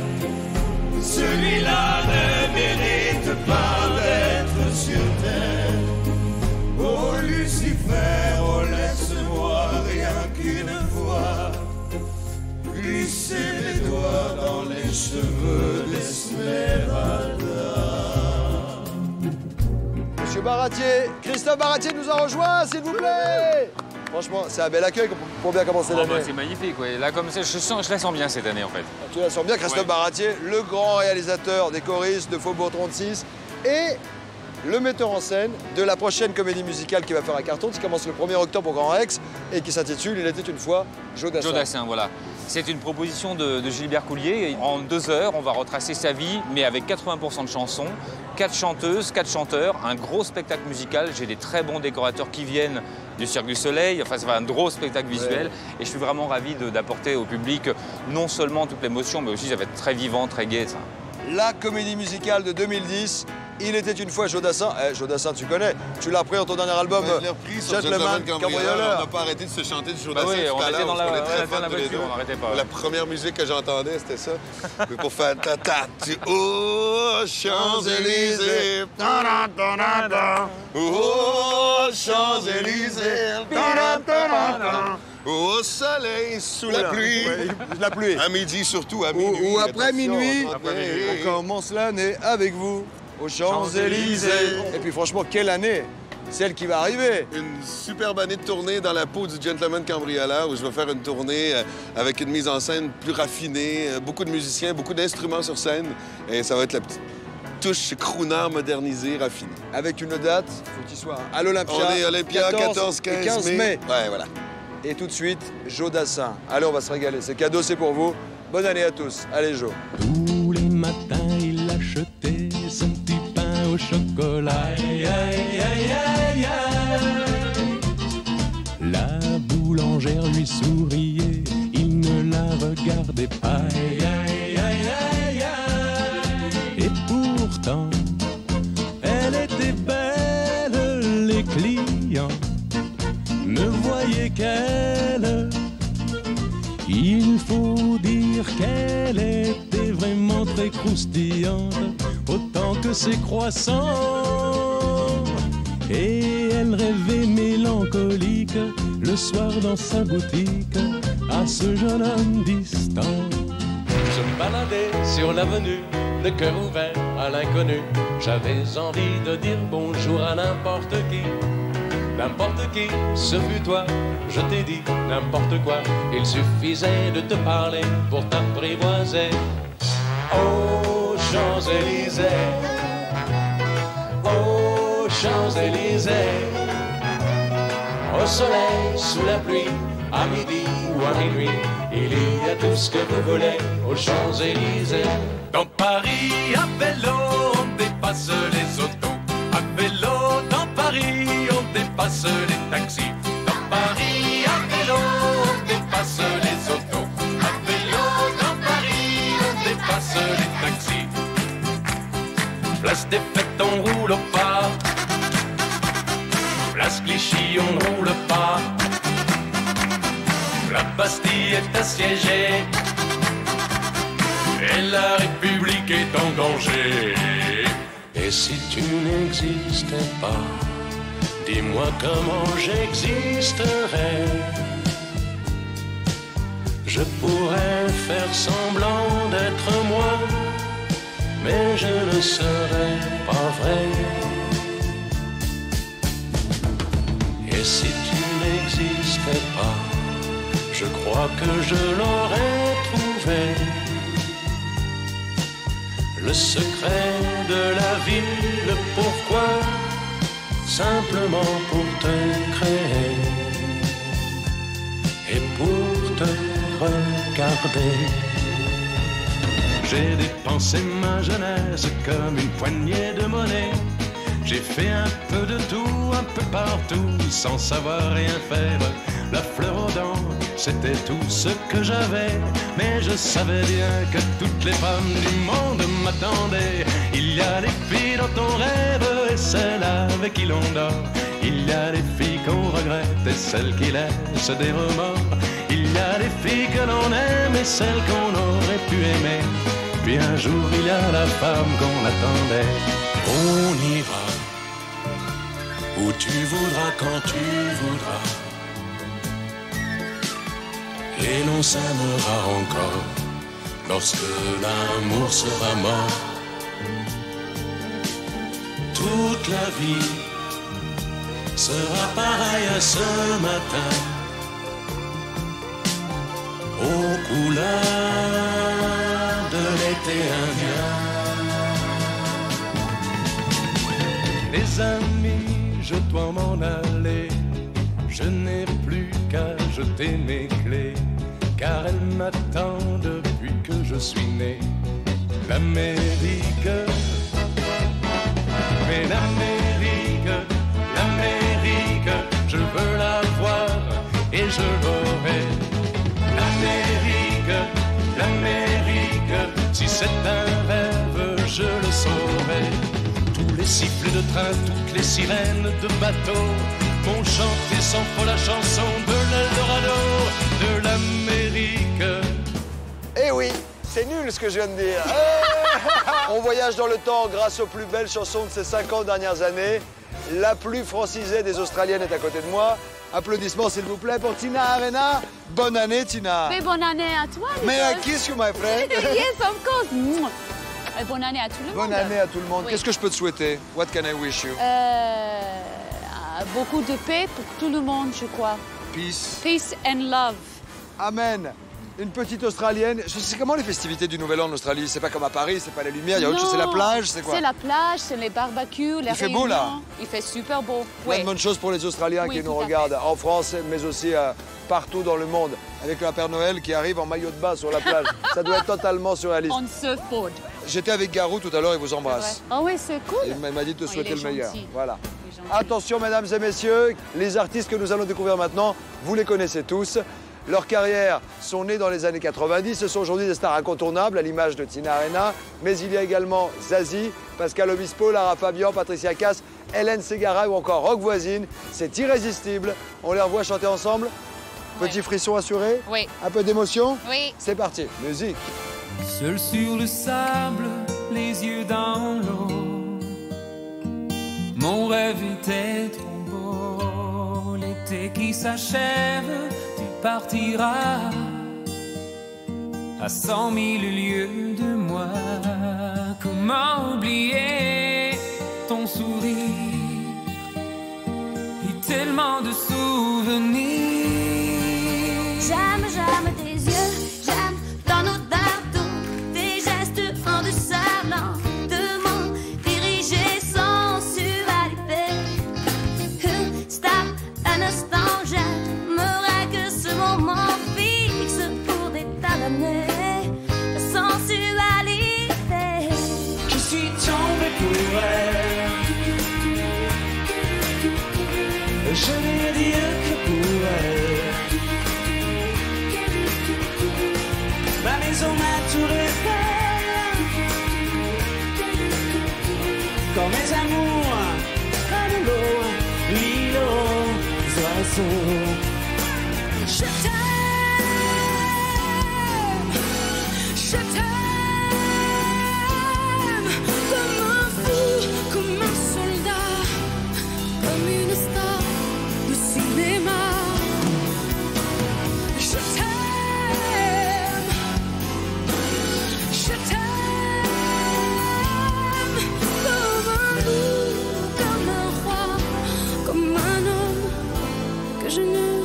Speaker 17: celui-là ne mérite pas d'être sur terre. Oh Lucifer, oh laisse-moi rien qu'une fois glisser les doigts dans les cheveux d'Esmeralda.
Speaker 1: Monsieur Baratier, Christophe Baratier nous a rejoint, s'il vous plaît. Franchement, c'est un bel accueil pour bien commencer l'année.
Speaker 18: C'est magnifique, ouais. Là, comme ça, je la sens bien cette année, en fait.
Speaker 1: Tu la sens bien, Christophe Baratier, le grand réalisateur des choristes de Faubourg 36 et le metteur en scène de la prochaine comédie musicale qui va faire un carton, qui commence le 1er octobre au Grand Rex et qui s'intitule « Il était une fois Jodassin ».
Speaker 18: Jodassin, voilà. C'est une proposition de Gilbert Coulier. En 2 heures, on va retracer sa vie, mais avec 80% de chansons, 4 chanteuses, 4 chanteurs, un gros spectacle musical. J'ai des très bons décorateurs qui viennent du Cirque du Soleil. Enfin, ça va un gros spectacle visuel. Et je suis vraiment ravi d'apporter au public non seulement toute l'émotion, mais aussi ça va être très vivant, très gai, ça.
Speaker 1: La comédie musicale de 2010, Il était une fois Jodassin. Jodassin, tu connais. Tu l'as repris dans ton dernier album.
Speaker 15: Je l'ai repris sur Gentleman Cambrioleur. On n'a pas arrêté de se chanter du Jodassin tout à l'heure. On était très fans tous les deux.
Speaker 18: On n'arrêtait pas.
Speaker 15: La première musique que j'entendais, c'était ça. Pour faire ta oh, Champs-Élysées. Oh, Champs-Élysées. Au soleil, sous la pluie.
Speaker 1: La pluie.
Speaker 15: À midi, surtout à minuit.
Speaker 1: Ou après minuit. On commence l'année avec vous. Aux Champs-Élysées. Et puis franchement, quelle année! Celle qui va arriver.
Speaker 15: Une superbe année de tournée dans la peau du Gentleman Cambrioleur où je vais faire une tournée avec une mise en scène plus raffinée, beaucoup de musiciens, beaucoup d'instruments sur scène. Et ça va être la petite touche crooner modernisée, raffinée.
Speaker 1: Avec une date, faut qu'il soit à l'Olympia.
Speaker 15: On est Olympia 14-15 mai. Ouais, voilà.
Speaker 1: Et tout de suite, Jodassin. Allez, on va se régaler. C'est cadeau, c'est pour vous. Bonne année à tous. Allez, Jo.
Speaker 19: Tous les matins, il achetait son petit pain au chocolat. Aïe, aïe, aïe, aïe, aïe. La boulangère lui souriait, il ne la regardait pas. Aïe, aïe, aïe, aïe, aïe. Et pourtant, elle était belle, les clients ne voyaient qu'elle. Il faut dire qu'elle était vraiment très croustillante, autant que ses croissants. Et elle rêvait mélancolique le soir dans sa boutique à ce jeune homme distant. Je me baladais sur l'avenue, le cœur ouvert à l'inconnu. J'avais envie de dire bonjour à n'importe qui. N'importe qui, ce fut toi, je t'ai dit n'importe quoi. Il suffisait de te parler pour t'apprivoiser. Oh, Champs-Élysées, oh, Champs-Élysées. Au soleil, sous la pluie, à midi ou à minuit, il y a tout ce que vous voulez aux Champs-Élysées. Dans Paris, à vélo, on dépasse les autos. À vélo, dans Paris, on dépasse les taxis. Dans Paris, à vélo, on dépasse les autos. À vélo, dans Paris, on dépasse les taxis. Place des fêtes, on roule au pas. Place Clichy, on ne roule pas. La Bastille est assiégée et la République est en danger. Et si tu n'existais pas, dis-moi comment j'existerais. Je pourrais faire semblant d'être moi, mais je ne serais pas vrai. Et si tu n'existait pas. Je crois que je l'aurais trouvé. Le secret de la vie, le pourquoi, simplement pour te créer et pour te regarder. J'ai dépensé ma jeunesse comme une poignée de monnaie. J'ai fait un peu de tout, un peu partout, sans savoir rien faire. La fleur aux dents, c'était tout ce que j'avais. Mais je savais bien que toutes les femmes du monde m'attendaient. Il y a des filles dans ton rêve et celles avec qui l'on dort. Il y a des filles qu'on regrette et celles qui laissent des remords. Il y a des filles que l'on aime et celles qu'on aurait pu aimer. Puis un jour il y a la femme qu'on attendait. On ira où tu voudras, quand tu voudras. Et l'on s'aimera encore lorsque l'amour sera mort. Toute la vie sera pareille à ce matin, aux couleurs de l'été indien. Les amis, je dois m'en aller. Je n'ai plus qu'à jeter mes clés, car elles m'attendent depuis que je suis né. L'Amérique, mais l'Amérique, l'Amérique, je veux la voir et je l'aurai. L'Amérique, l'Amérique, si c'est un rêve, je le saurai. Tous les sifflets de train, toutes les sirènes de bateau m'ont chanté sans faux la chanson de l'Eldorado, de l'Amérique.
Speaker 1: Eh oui, c'est nul ce que je viens de dire. On voyage dans le temps grâce aux plus belles chansons de ces 50 dernières années. La plus francisée des Australiennes est à côté de moi. Applaudissements s'il vous plaît pour Tina Arena. Bonne année Tina.
Speaker 20: Mais bonne année à toi,
Speaker 1: May I kiss you my friend?
Speaker 20: Yes, of course. Et bonne année à tout le monde.
Speaker 1: Bonne année à tout le monde.
Speaker 20: Oui.
Speaker 1: Qu'est-ce que je peux te souhaiter? What can I wish you?
Speaker 20: Beaucoup de paix pour tout le monde, je crois.
Speaker 1: Peace.
Speaker 20: Peace and love.
Speaker 1: Amen. Une petite Australienne. Je sais comment les festivités du Nouvel An en Australie. C'est pas comme à Paris, c'est pas les lumières, il y a autre chose. C'est la plage, c'est quoi?
Speaker 20: C'est la plage, c'est les barbecues, les
Speaker 1: Il fait beau, là?
Speaker 20: réunions. Il fait super beau.
Speaker 1: Plein de bonnes choses pour les Australiens
Speaker 20: Oui,
Speaker 1: qui
Speaker 20: tout
Speaker 1: nous
Speaker 20: à
Speaker 1: regardent en France, mais aussi partout dans le monde. Avec le Père Noël qui arrive en maillot de bain sur la plage. Ça doit être totalement surréaliste.
Speaker 20: On surfboard.
Speaker 1: J'étais avec Garou tout à l'heure, il vous embrasse.
Speaker 20: Ah oui, c'est cool.
Speaker 1: Il m'a dit de te souhaiter
Speaker 20: il est
Speaker 1: le meilleur.
Speaker 20: gentil.
Speaker 1: Voilà. Attention, mesdames et messieurs, les artistes que nous allons découvrir maintenant, vous les connaissez tous. Leurs carrières sont nées dans les années 90. Ce sont aujourd'hui des stars incontournables, à l'image de Tina Arena. Mais il y a également Zazie, Pascal Obispo, Lara Fabian, Patricia Cass, Hélène Ségara ou encore Rock Voisine. C'est irrésistible. On les revoit chanter ensemble. Petit frisson assuré?
Speaker 20: Oui.
Speaker 1: Un peu d'émotion?
Speaker 20: Oui.
Speaker 1: C'est parti, musique.
Speaker 21: Seul sur le sable, les yeux dans l'eau, mon rêve était trop beau. L'été qui s'achève, tu partiras à 100 000 lieues de moi. Comment oublier ton sourire et tellement de souvenirs.
Speaker 5: J'aime, j'aime tes yeux, j'aime ton odeur doux, tes gestes en douceur lentement dirigés sans sensualité. Stop un instant, j'aimerais que ce moment fixe pour des tas d'années. La sensualité.
Speaker 21: Je suis tombé pour elle. Je n'ai dire que pour elle. Ma maison, ma tour Eiffel. Quand mes amours, à l'eau, l'île aux oiseaux.
Speaker 5: Je t'aime, je t'aime comme un fou, comme un soldat, comme une star de cinéma. Je t'aime, comme un loup, comme un roi, comme un homme que je ne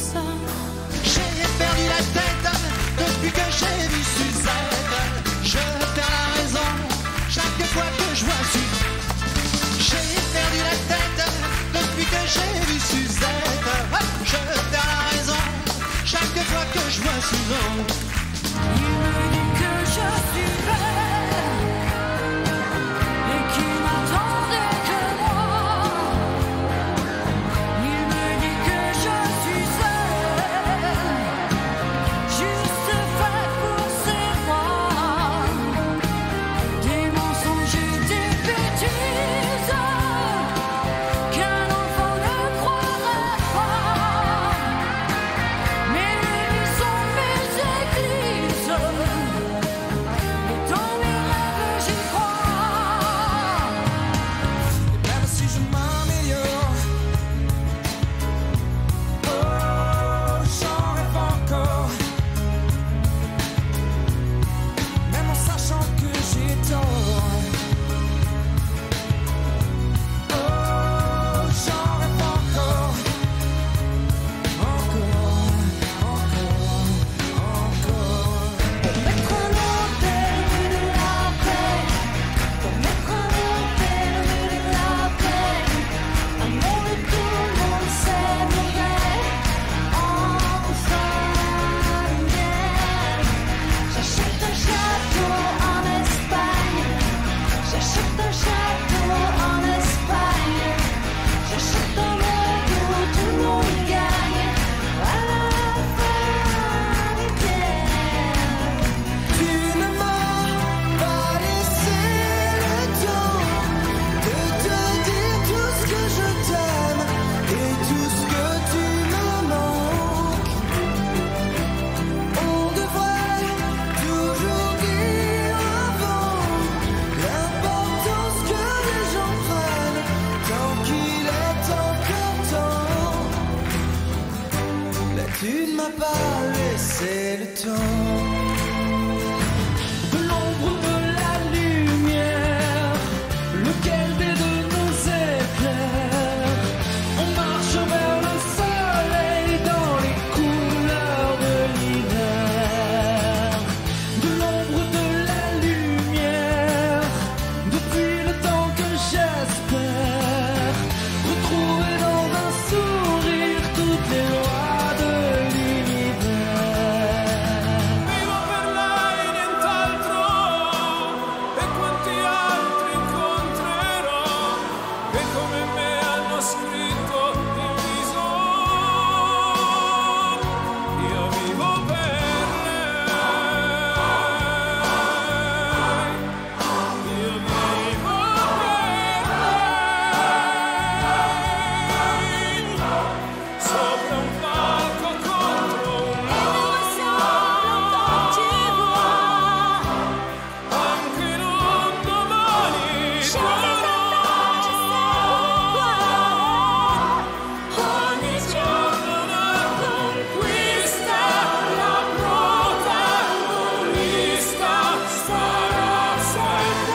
Speaker 5: ça.
Speaker 6: J'ai perdu la tête depuis que j'ai vu Suzette. Je perds la raison chaque fois que je vois Suzette. J'ai perdu la tête depuis que j'ai vu Suzette. Je perds la raison chaque fois que je vois Suzette.
Speaker 5: Il me dit que je suis belle et qu'il m'attendait que moi. Il me dit que je suis seule, juste faite pour ses voix. Des mensonges et des bêtises qu'un enfant ne croirait pas. Mais les nuits sont mes églises, et dans mes rêves j'y crois.
Speaker 6: Et même si je m'améliore, oh, j'en rêve encore. Même en sachant que j'ai tort, oh, j'en rêve encore.
Speaker 5: Pour mettre un hôtel rue de la paix, pour mettre un hôtel rue de la paix, un monde où tout le monde s'aimerait enfin bien. J'achète un château en Espagne, j'achète un château en Espagne, j'achète un monde où tout le monde gagne à la fin du guerre.
Speaker 6: Tu ne m'as pas laissé le temps de te dire tout ce que je t'aime et tout ce que tu me manques. On devrait toujours dire avant l'importance que les gens prennent tant qu'il est encore temps. Mais tu ne m'as pas laissé le temps.
Speaker 21: De l'ombre de la lumière, lequel des deux nous éclaire? On marche vers le soleil dans les couleurs de l'hiver. De l'ombre de la lumière, depuis le temps que j'espère retrouver dans un sourire toutes les lois de l'univers. Vivo per lei nient'altro, e quanti altri incontrerò che come me hanno scritto il viso. Io vivo per lei, io vivo per lei, sopra un palco contro un anche non domani ogni giorno una conquista, la protagonista sarà sempre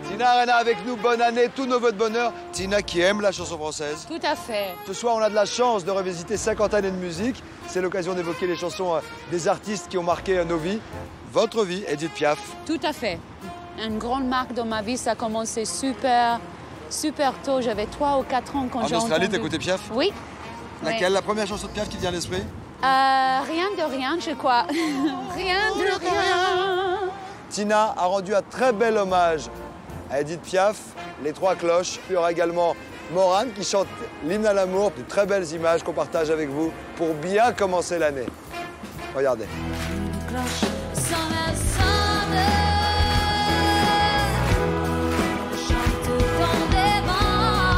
Speaker 1: Tina Arena avec nous, bonne année, tous nos vœux de bonheur. Tina qui aime la chanson française.
Speaker 2: Tout à fait.
Speaker 1: Ce soir, on a de la chance de revisiter 50 années de musique. C'est l'occasion d'évoquer les chansons des artistes qui ont marqué nos vies. Votre vie, Edith Piaf.
Speaker 2: Tout à fait. Une grande marque dans ma vie, ça a commencé super tôt. J'avais 3 ou 4 ans quand
Speaker 1: En
Speaker 2: j'ai
Speaker 1: Australie,
Speaker 2: entendu.
Speaker 1: t'écoutais Piaf?
Speaker 2: Oui.
Speaker 1: Laquelle? La première chanson de Piaf qui te vient à l'esprit?
Speaker 2: Rien de rien, je crois. Rien de rien.
Speaker 1: Tina a rendu un très bel hommage à Edith Piaf, Les Trois Cloches. Il y aura également Morane qui chante l'hymne à l'amour. De très belles images qu'on partage avec vous pour bien commencer l'année. Regardez.
Speaker 5: Sonne, sonne, chante dans des vents,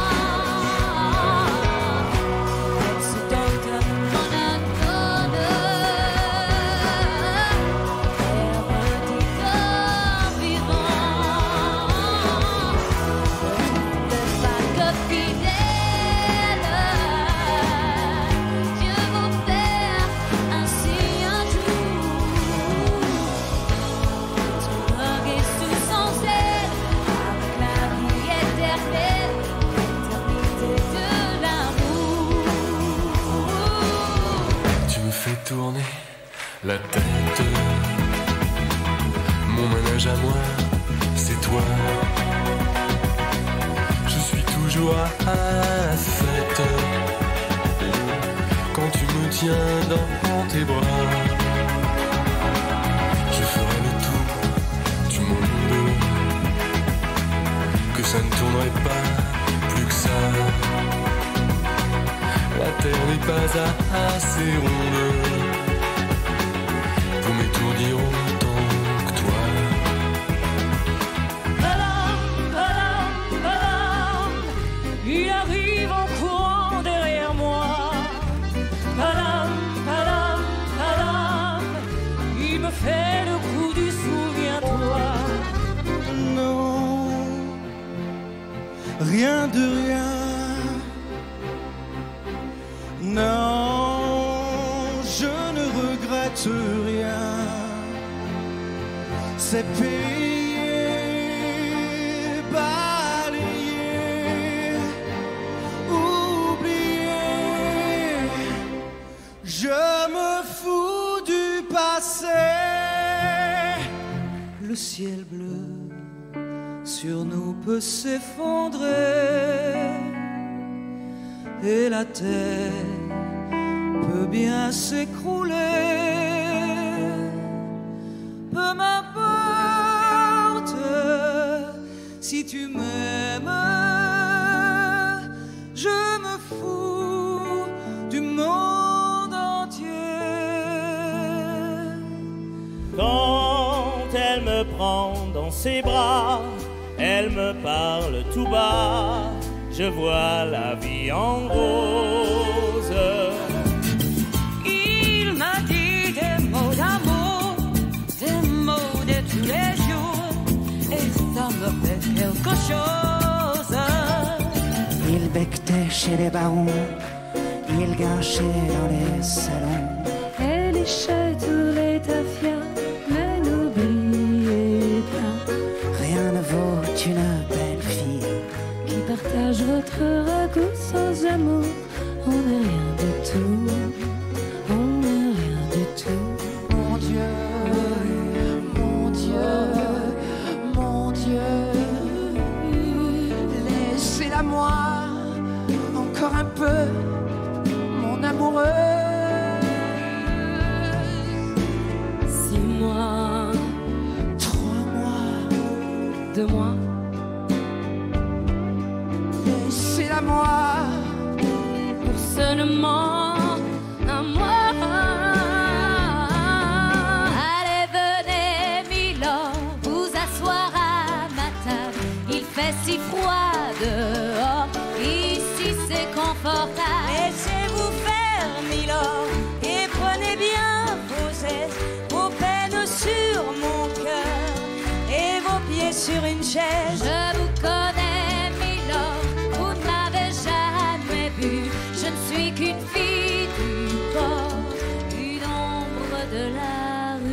Speaker 5: c'est donc monotone, erudit vivant, de vague fidèle, je vous faire ainsi un jour.
Speaker 7: visage à moi, c'est toi. Je suis toujours à la fête quand tu me tiens dans tes bras. Je ferai le tour du monde, que ça ne tournerait pas plus que ça. La terre n'est pas assez ronde pour m'étourdir autant que toi.
Speaker 5: Padam, padam, padam, il arrive en courant derrière moi. Padam, padam, padam, il me fait le coup du souviens-toi.
Speaker 11: Non, rien de rien. Non, je ne regrette rien. C'est payé, balayé, oublié. Je me fous du passé. Le ciel bleu sur nous peut s'effondrer et la terre peut bien s'écrouler. Peu m'importe si tu m'aimes, je me fous du monde entier.
Speaker 9: Quand elle me prend dans ses bras, elle me parle tout bas, je vois la vie en rose.
Speaker 5: Il m'a dit des mots d'amour, des mots de tous les jours, et ça me fait quelque chose.
Speaker 22: Il becquetait chez les barons, il grinchait dans les salons.
Speaker 5: Elle léchait tous les tafias, mais n'oubliez pas,
Speaker 22: Rien ne vaut une belle fille
Speaker 5: qui partage votre ragoût sans amour. On n'est rien du tout, on n'est rien du tout.
Speaker 22: Mon Dieu, mon Dieu, mon Dieu, laissez-la moi encore un peu, mon amoureux.
Speaker 5: 6 mois,
Speaker 22: 3 mois,
Speaker 5: 2 mois,
Speaker 22: laissez-la moi
Speaker 5: pour seulement un mois.
Speaker 3: Allez, venez, Milord, vous asseoir à ma table. Il fait si froid dehors, ici c'est confortable.
Speaker 5: Laissez-vous faire, Milord, et prenez bien vos aises, vos peines sur mon cœur et vos pieds sur une chaise.
Speaker 3: Je vous connais, Milord, vous ne m'avez jamais vu. Je ne suis qu'une fille du port, une ombre de la rue.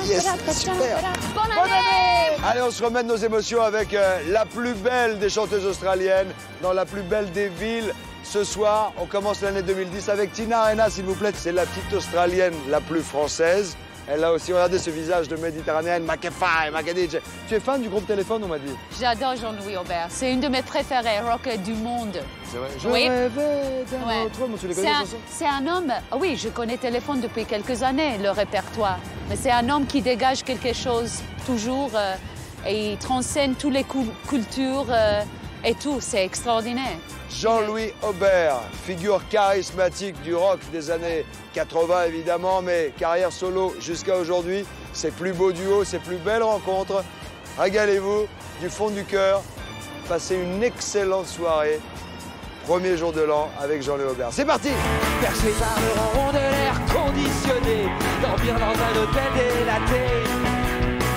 Speaker 1: Yes, super.
Speaker 3: Bonne année!
Speaker 1: Allez, on se remet de nos émotions avec la plus belle des chanteuses australiennes, dans la plus belle des villes. Ce soir, on commence l'année 2010 avec Tina Arena, s'il vous plaît. C'est la petite australienne la plus française. Elle a aussi, regardé ce visage de méditerranéenne, Makefai, Makadij. Tu es fan du groupe Téléphone, on m'a dit?
Speaker 2: J'adore Jean-Louis Aubert. C'est une de mes préférées, rockers du monde.
Speaker 1: C'est vrai. Je
Speaker 2: Oui.
Speaker 1: rêvais d'un
Speaker 2: Ouais.
Speaker 1: autre homme. Tu les connais, les chansons?
Speaker 2: C'est un homme. Ah oui, je connais Téléphone depuis quelques années, le répertoire. Mais c'est un homme qui dégage quelque chose toujours et il transcende toutes les cultures et tout. C'est extraordinaire.
Speaker 1: Jean-Louis Aubert, figure charismatique du rock des années 80 évidemment, mais carrière solo jusqu'à aujourd'hui. Ses plus beaux duos, ses plus belles rencontres. Régalez-vous du fond du cœur. Passez une excellente soirée. Premier jour de l'an avec Jean-Louis Aubert. C'est parti!
Speaker 4: Percé par le rond de l'air conditionné, dormir dans un hôtel délaté,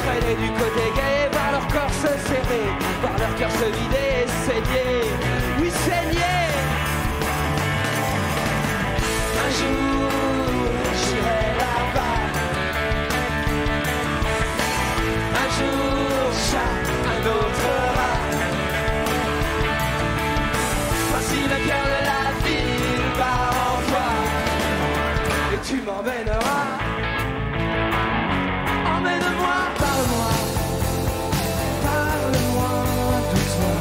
Speaker 4: traîner du côté gay, voir leur corps se serrer, voir leur cœur se vider et saigner, oui saigner. Un jour
Speaker 22: tu m'emmèneras. Emmène-moi, parle-moi, parle-moi de toi.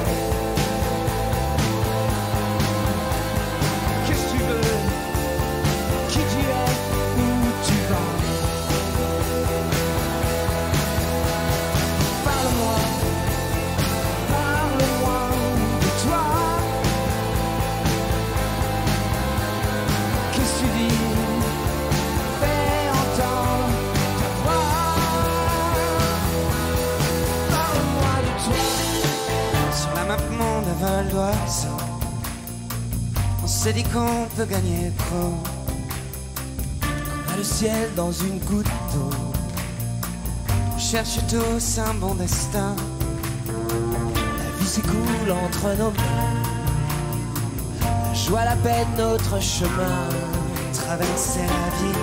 Speaker 22: Qu'est-ce que tu veux? Qui tu es? Où tu vas? Parle-moi, parle-moi de toi. Qu'est-ce que tu dis? Fais entendre ta voix. Parle-moi de toi. Sur la map monde à vol d'oiseau, on s'est dit qu'on peut gagner pro. On a le ciel dans une goutte d'eau. On cherche tous un bon destin. La vie s'écoule entre nos mains. La joie, la peine, notre chemin. Traverser la vie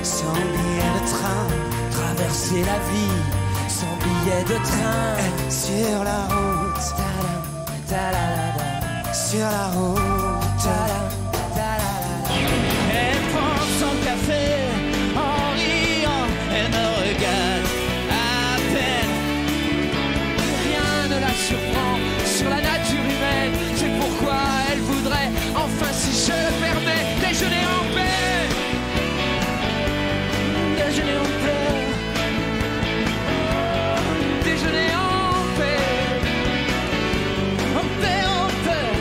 Speaker 22: sans billet de train. Traverser la vie sans billet de train. Sur la route, tadam, tadadada. Sur la route, tadam, tadadada. Elle prend son café en riant. Elle me regarde à peine. Rien ne la surprend sur la nature humaine. C'est pourquoi elle voudrait, enfin si je le permets, déjeuner en paix. Déjeuner en paix. Déjeuner en paix. En paix, en paix.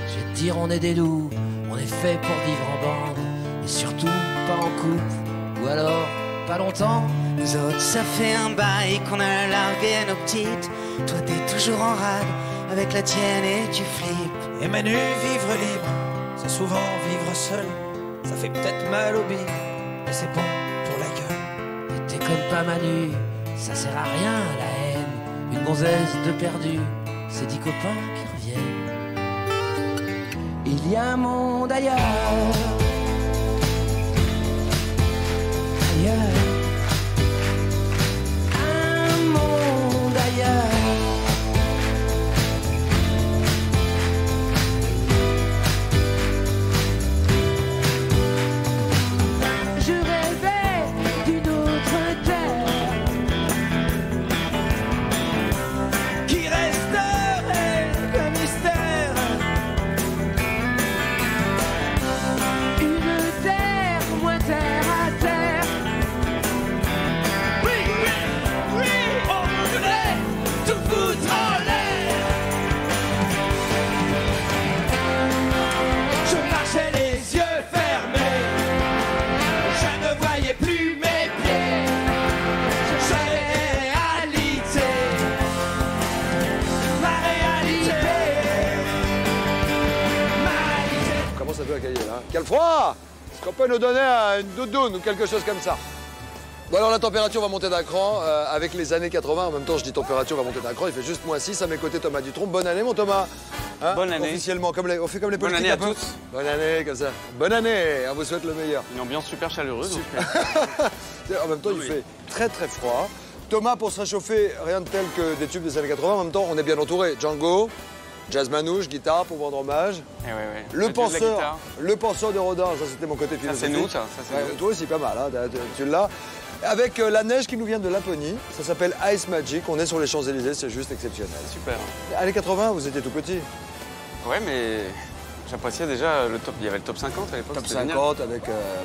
Speaker 22: Je vais te dire, on est des loups, on est fait pour vivre en bande. Et surtout pas en couple, ou alors pas longtemps. Nous autres, ça fait un bail qu'on a largué nos petites. Toi, t'es toujours en rade avec la tienne et tu flippes.
Speaker 11: Et Manu, vivre libre, c'est souvent vivre seul. Ça fait peut-être mal au bide, mais c'est bon pour la gueule.
Speaker 22: Et t'es comme pas Manu, ça sert à rien la haine. Une gonzesse de perdu, c'est 10 copains qui reviennent. Il y a un monde ailleurs. Ailleurs. Un monde ailleurs. Je rêvais d'une autre terre qui resterait un mystère. Une terre moins terre à terre. Oui, oui, oui, on voudrait tout foutre en l'air. Je marchais les yeux fermés. Je ne voyais plus mes pieds. J'avais réalité. Ma réalité. Ma réalité.
Speaker 1: On commence un peu à cailler là. Quel froid! Est-ce qu'on peut nous donner une doudoune ou quelque chose comme ça? Bon alors la température va monter d'un cran avec les années 80. En même temps je dis température va monter d'un cran. Il fait juste -6 à mes côtés Thomas Dutronc. Bonne année mon Thomas. Hein?
Speaker 8: Bonne année.
Speaker 1: Officiellement, on fait comme les
Speaker 8: Bonne
Speaker 1: politiques
Speaker 8: année à
Speaker 1: un peu.
Speaker 8: tous.
Speaker 1: Bonne année comme ça. Bonne année. On vous souhaite le meilleur.
Speaker 8: Une ambiance super chaleureuse. donc,
Speaker 1: En même temps il fait très très froid. Thomas pour se réchauffer rien de tel que des tubes des années 80. En même temps on est bien entouré. Django, jazz manouche, guitare pour rendre hommage.
Speaker 8: Eh ouais, ouais.
Speaker 1: Le
Speaker 8: dieu de la
Speaker 1: penseur,
Speaker 8: guitare.
Speaker 1: le penseur de Rodin, ça c'était mon côté
Speaker 8: Ça
Speaker 1: philosophique.
Speaker 8: c'est nous, ça. c'est
Speaker 1: Ouais,
Speaker 8: nous.
Speaker 1: toi aussi pas mal, hein, tu l'as. Avec la neige qui nous vient de Laponie, ça s'appelle Ice Magic, on est sur les Champs-Élysées, c'est juste exceptionnel.
Speaker 8: Super.
Speaker 1: Années 80, vous étiez tout petit.
Speaker 8: Ouais, mais j'appréciais déjà le top. Il y avait le top 50 à l'époque.
Speaker 1: Top
Speaker 8: c'était génial.
Speaker 1: 50 avec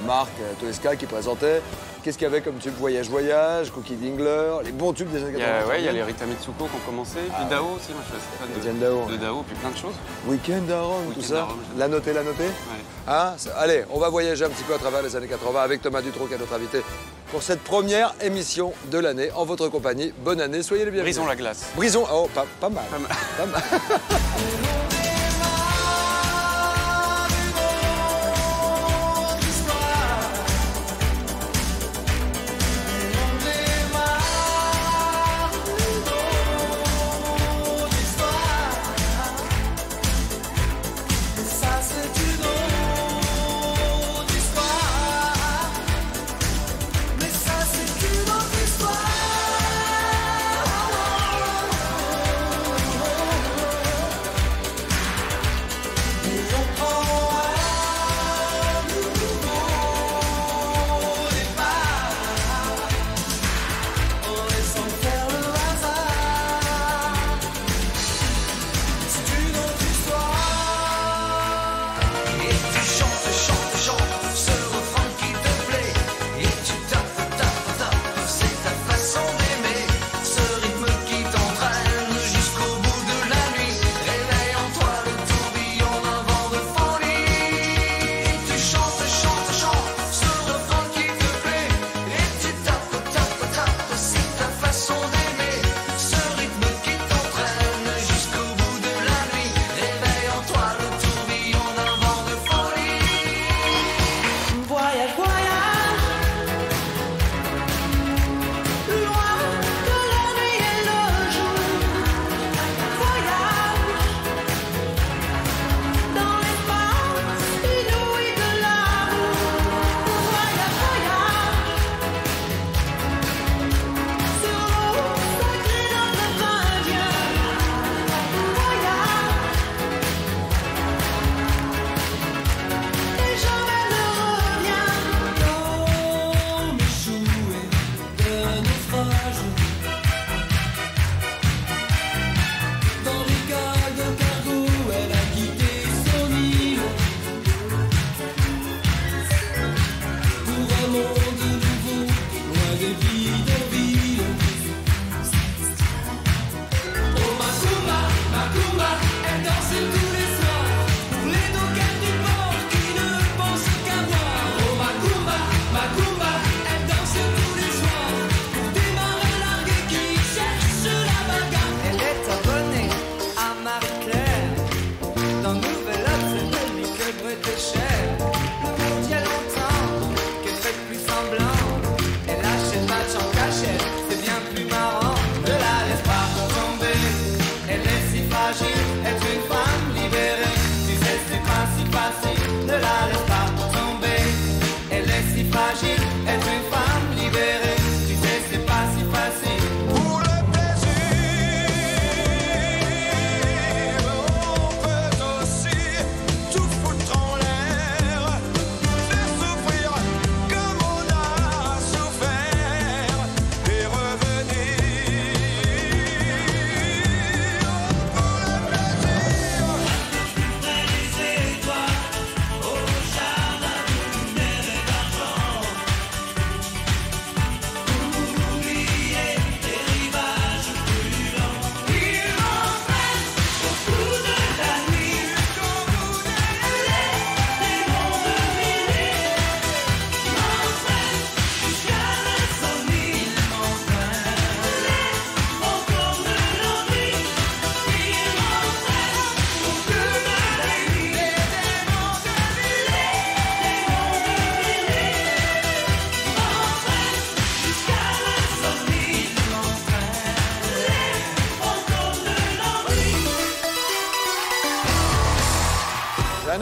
Speaker 1: Marc Toesca qui présentait. Qu'est-ce qu'il y avait comme tube? Voyage Voyage, Cookie Dingler, les bons tubes des années 80.
Speaker 8: Ouais, il y a les Rita Mitsuko qui ont commencé, puis
Speaker 1: Ah,
Speaker 8: Dao aussi, moi je suis assez fan
Speaker 1: Etienne Dao.
Speaker 8: de Dao, puis plein de choses.
Speaker 1: Weekend à Rome, tout
Speaker 8: Weekend à
Speaker 1: ça.
Speaker 8: Rome,
Speaker 1: La noter, la noter. Hein allez, on va voyager un petit peu à travers les années 80 avec Thomas Dutronc qui est notre invité pour cette première émission de l'année en votre compagnie. Bonne année, soyez les bienvenus.
Speaker 8: Brisons la glace.
Speaker 1: Brisons, oh, pas mal. Pas mal.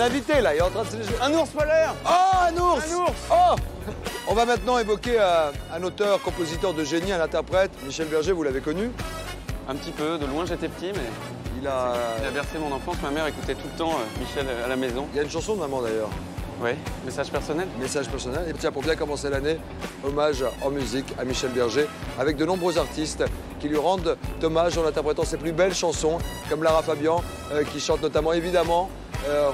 Speaker 1: invité là, il est en train de se lécher.
Speaker 15: Un ours polaire.
Speaker 1: Oh, un ours.
Speaker 15: Un ours.
Speaker 1: Oh. On va maintenant évoquer un auteur, compositeur de génie, un interprète. Michel Berger, vous l'avez connu?
Speaker 8: Un petit peu, de loin j'étais petit, mais
Speaker 1: il a
Speaker 8: bercé mon enfance. Ma mère écoutait tout le temps Michel à la maison.
Speaker 1: Il y a une chanson de maman d'ailleurs.
Speaker 8: Oui, message personnel.
Speaker 1: Message personnel. Et tiens, pour bien commencer l'année, hommage en musique à Michel Berger, avec de nombreux artistes qui lui rendent hommage en interprétant ses plus belles chansons, comme Lara Fabian, qui chante notamment évidemment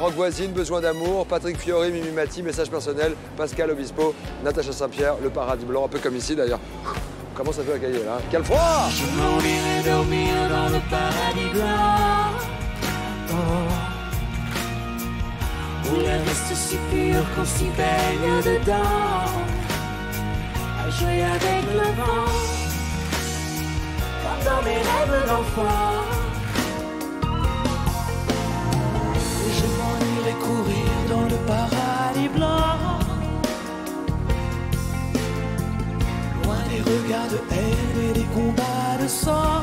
Speaker 1: Rock Voisine, Besoin d'amour, Patrick Fiori, Mimi Mati, Message personnel, Pascal Obispo, Natacha Saint-Pierre, Le Paradis Blanc, un peu comme ici d'ailleurs. Comment ça fait à cahier là? Quel froid!
Speaker 5: Je m'en irai dormir dans le paradis blanc. Oh. Où l'air reste si pur qu'on s'y baigne dedans. À jouer avec le vent, comme dans mes rêves d'enfant. Je m'en irai courir dans le paradis blanc. Loin des regards de haine et des combats de sang.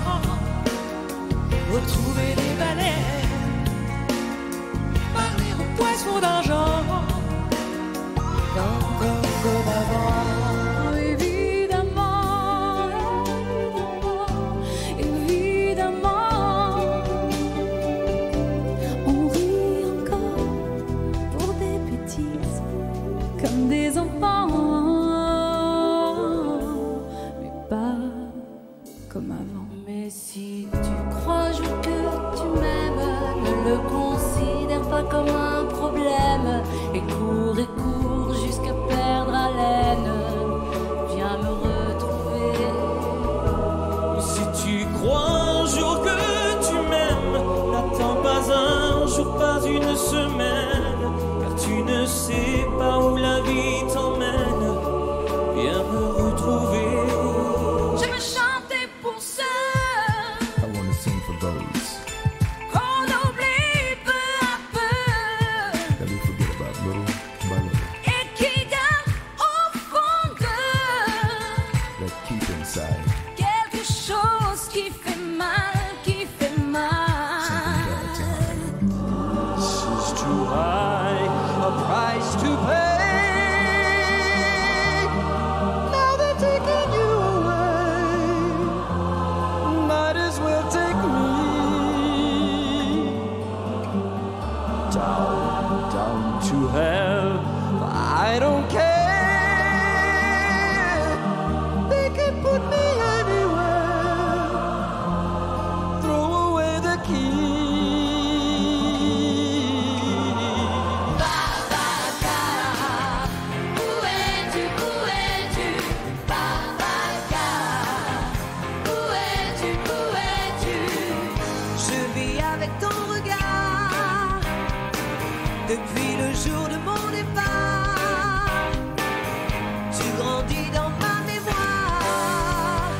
Speaker 5: Retrouver des baleines, parler aux poissons d'argent, comme avant. Évidemment, évidemment, on rit encore pour des bêtises, comme des enfants, mais pas comme avant. Mais si tu crois jour que tu m'aimes, ne le considère pas comme un problème. Et cours jusqu'à perdre haleine. Viens me retrouver. Si tu crois un jour que tu m'aimes, n'attends pas un jour, pas une semaine. Car tu ne sais pas où la vie t'emmène. Viens me retrouver. Je veux chanter pour ceux
Speaker 7: I wanna sing for those
Speaker 5: qu'on oublie peu à peu
Speaker 7: that we forget about little by little,
Speaker 5: et qui gardent au fond d'eux
Speaker 7: that keep inside
Speaker 5: quelque chose qui fait mal, qui fait mal.
Speaker 4: This is too high a price to pay. Now they're taking you away. Might as well take me down to hell. I don't care. They can put me anywhere. Throw away the key.
Speaker 5: Où es-tu, où es-tu, Babaka? Où es-tu, où es-tu?
Speaker 22: Je vis avec ton regard depuis le jour de mon départ. Tu grandis dans ma mémoire.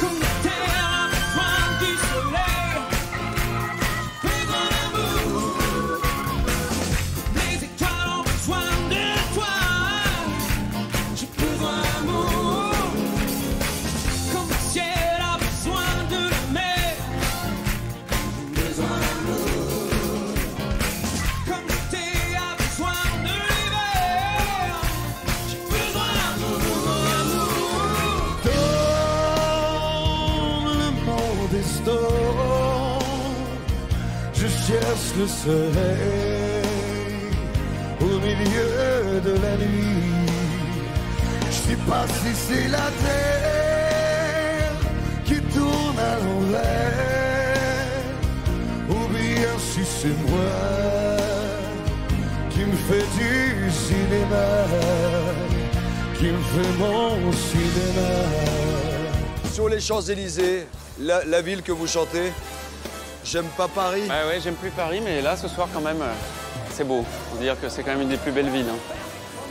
Speaker 4: Comme la terre a besoin du soleil, besoin d'amour. Les étoiles ont besoin de toi. J'ai besoin d'amour. Comme le ciel a besoin de la mer, j'ai besoin d'amour. Comme l'été a besoin de l'hiver, j'ai besoin d'amour.
Speaker 6: Dans le monde des storms, je cherche le soleil au milieu de la nuit. Je sais pas si c'est la terre qui tourne à l'envers, ou bien si c'est moi qui me fait du cinéma, qui me fait mon cinéma.
Speaker 1: Sur les Champs-Élysées, la ville que vous chantez, j'aime pas Paris.
Speaker 8: Bah ouais, j'aime plus Paris, mais là, ce soir, quand même, c'est beau. On va dire que c'est quand même une des plus belles villes. Hein.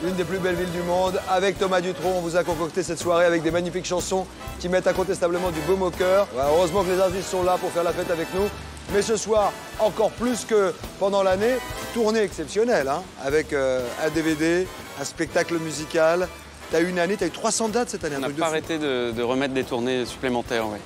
Speaker 1: Une des plus belles villes du monde. Avec Thomas Dutronc, on vous a concocté cette soirée avec des magnifiques chansons qui mettent incontestablement du baume au cœur. Ouais, heureusement que les artistes sont là pour faire la fête avec nous. Mais ce soir, encore plus que pendant l'année, tournée exceptionnelle, hein, avec un DVD, un spectacle musical. T'as eu une année, t'as eu 300 dates cette année.
Speaker 8: On n'a pas arrêté de remettre des tournées supplémentaires, ouais.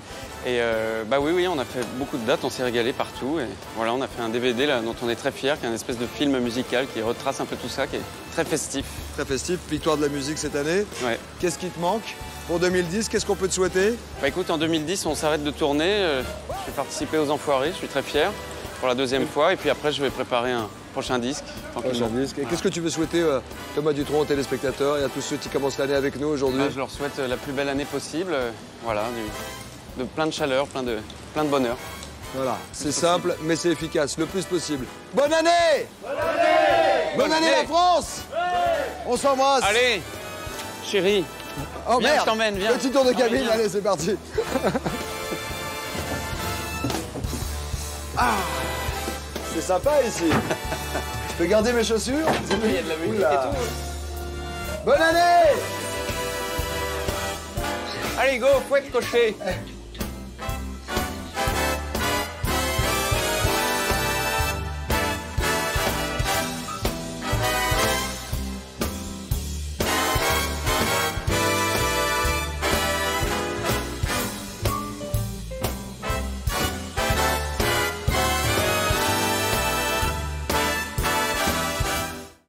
Speaker 8: Et bah oui, on a fait beaucoup de dates, on s'est régalé partout. Et voilà, on a fait un DVD là, dont on est très fiers, qui est un espèce de film musical qui retrace un peu tout ça, qui est très festif.
Speaker 1: Très festif, victoire de la musique cette année.
Speaker 8: Ouais.
Speaker 1: Qu'est-ce qui te manque pour 2010? Qu'est-ce qu'on peut te souhaiter?
Speaker 8: Bah écoute, en 2010, on s'arrête de tourner. Je vais participer aux Enfoirés, je suis très fier, pour la 2e fois. Et puis après, je vais préparer un prochain disque.
Speaker 1: Prochain disque. Et qu'est-ce que tu veux souhaiter, Thomas Dutronc, aux téléspectateurs et à tous ceux qui commencent l'année avec nous aujourd'hui?
Speaker 8: Je leur souhaite la plus belle année possible. Voilà, de plein de chaleur, plein de bonheur.
Speaker 1: Voilà, c'est simple, mais c'est efficace, le plus possible. Bonne année!
Speaker 8: Bonne année!
Speaker 1: Bonne année la France! On s'embrasse!
Speaker 8: Allez, chérie!
Speaker 1: Oh
Speaker 8: viens,
Speaker 1: merde!
Speaker 8: je t'emmène, viens!
Speaker 1: Petit tour de cabine,
Speaker 8: viens.
Speaker 1: allez, c'est parti! Ah! C'est sympa ici! Je peux garder mes chaussures?
Speaker 8: Il y a de la musique
Speaker 1: Oula.
Speaker 8: et tout.
Speaker 1: Bonne année!
Speaker 8: Allez, go, fouette cocher!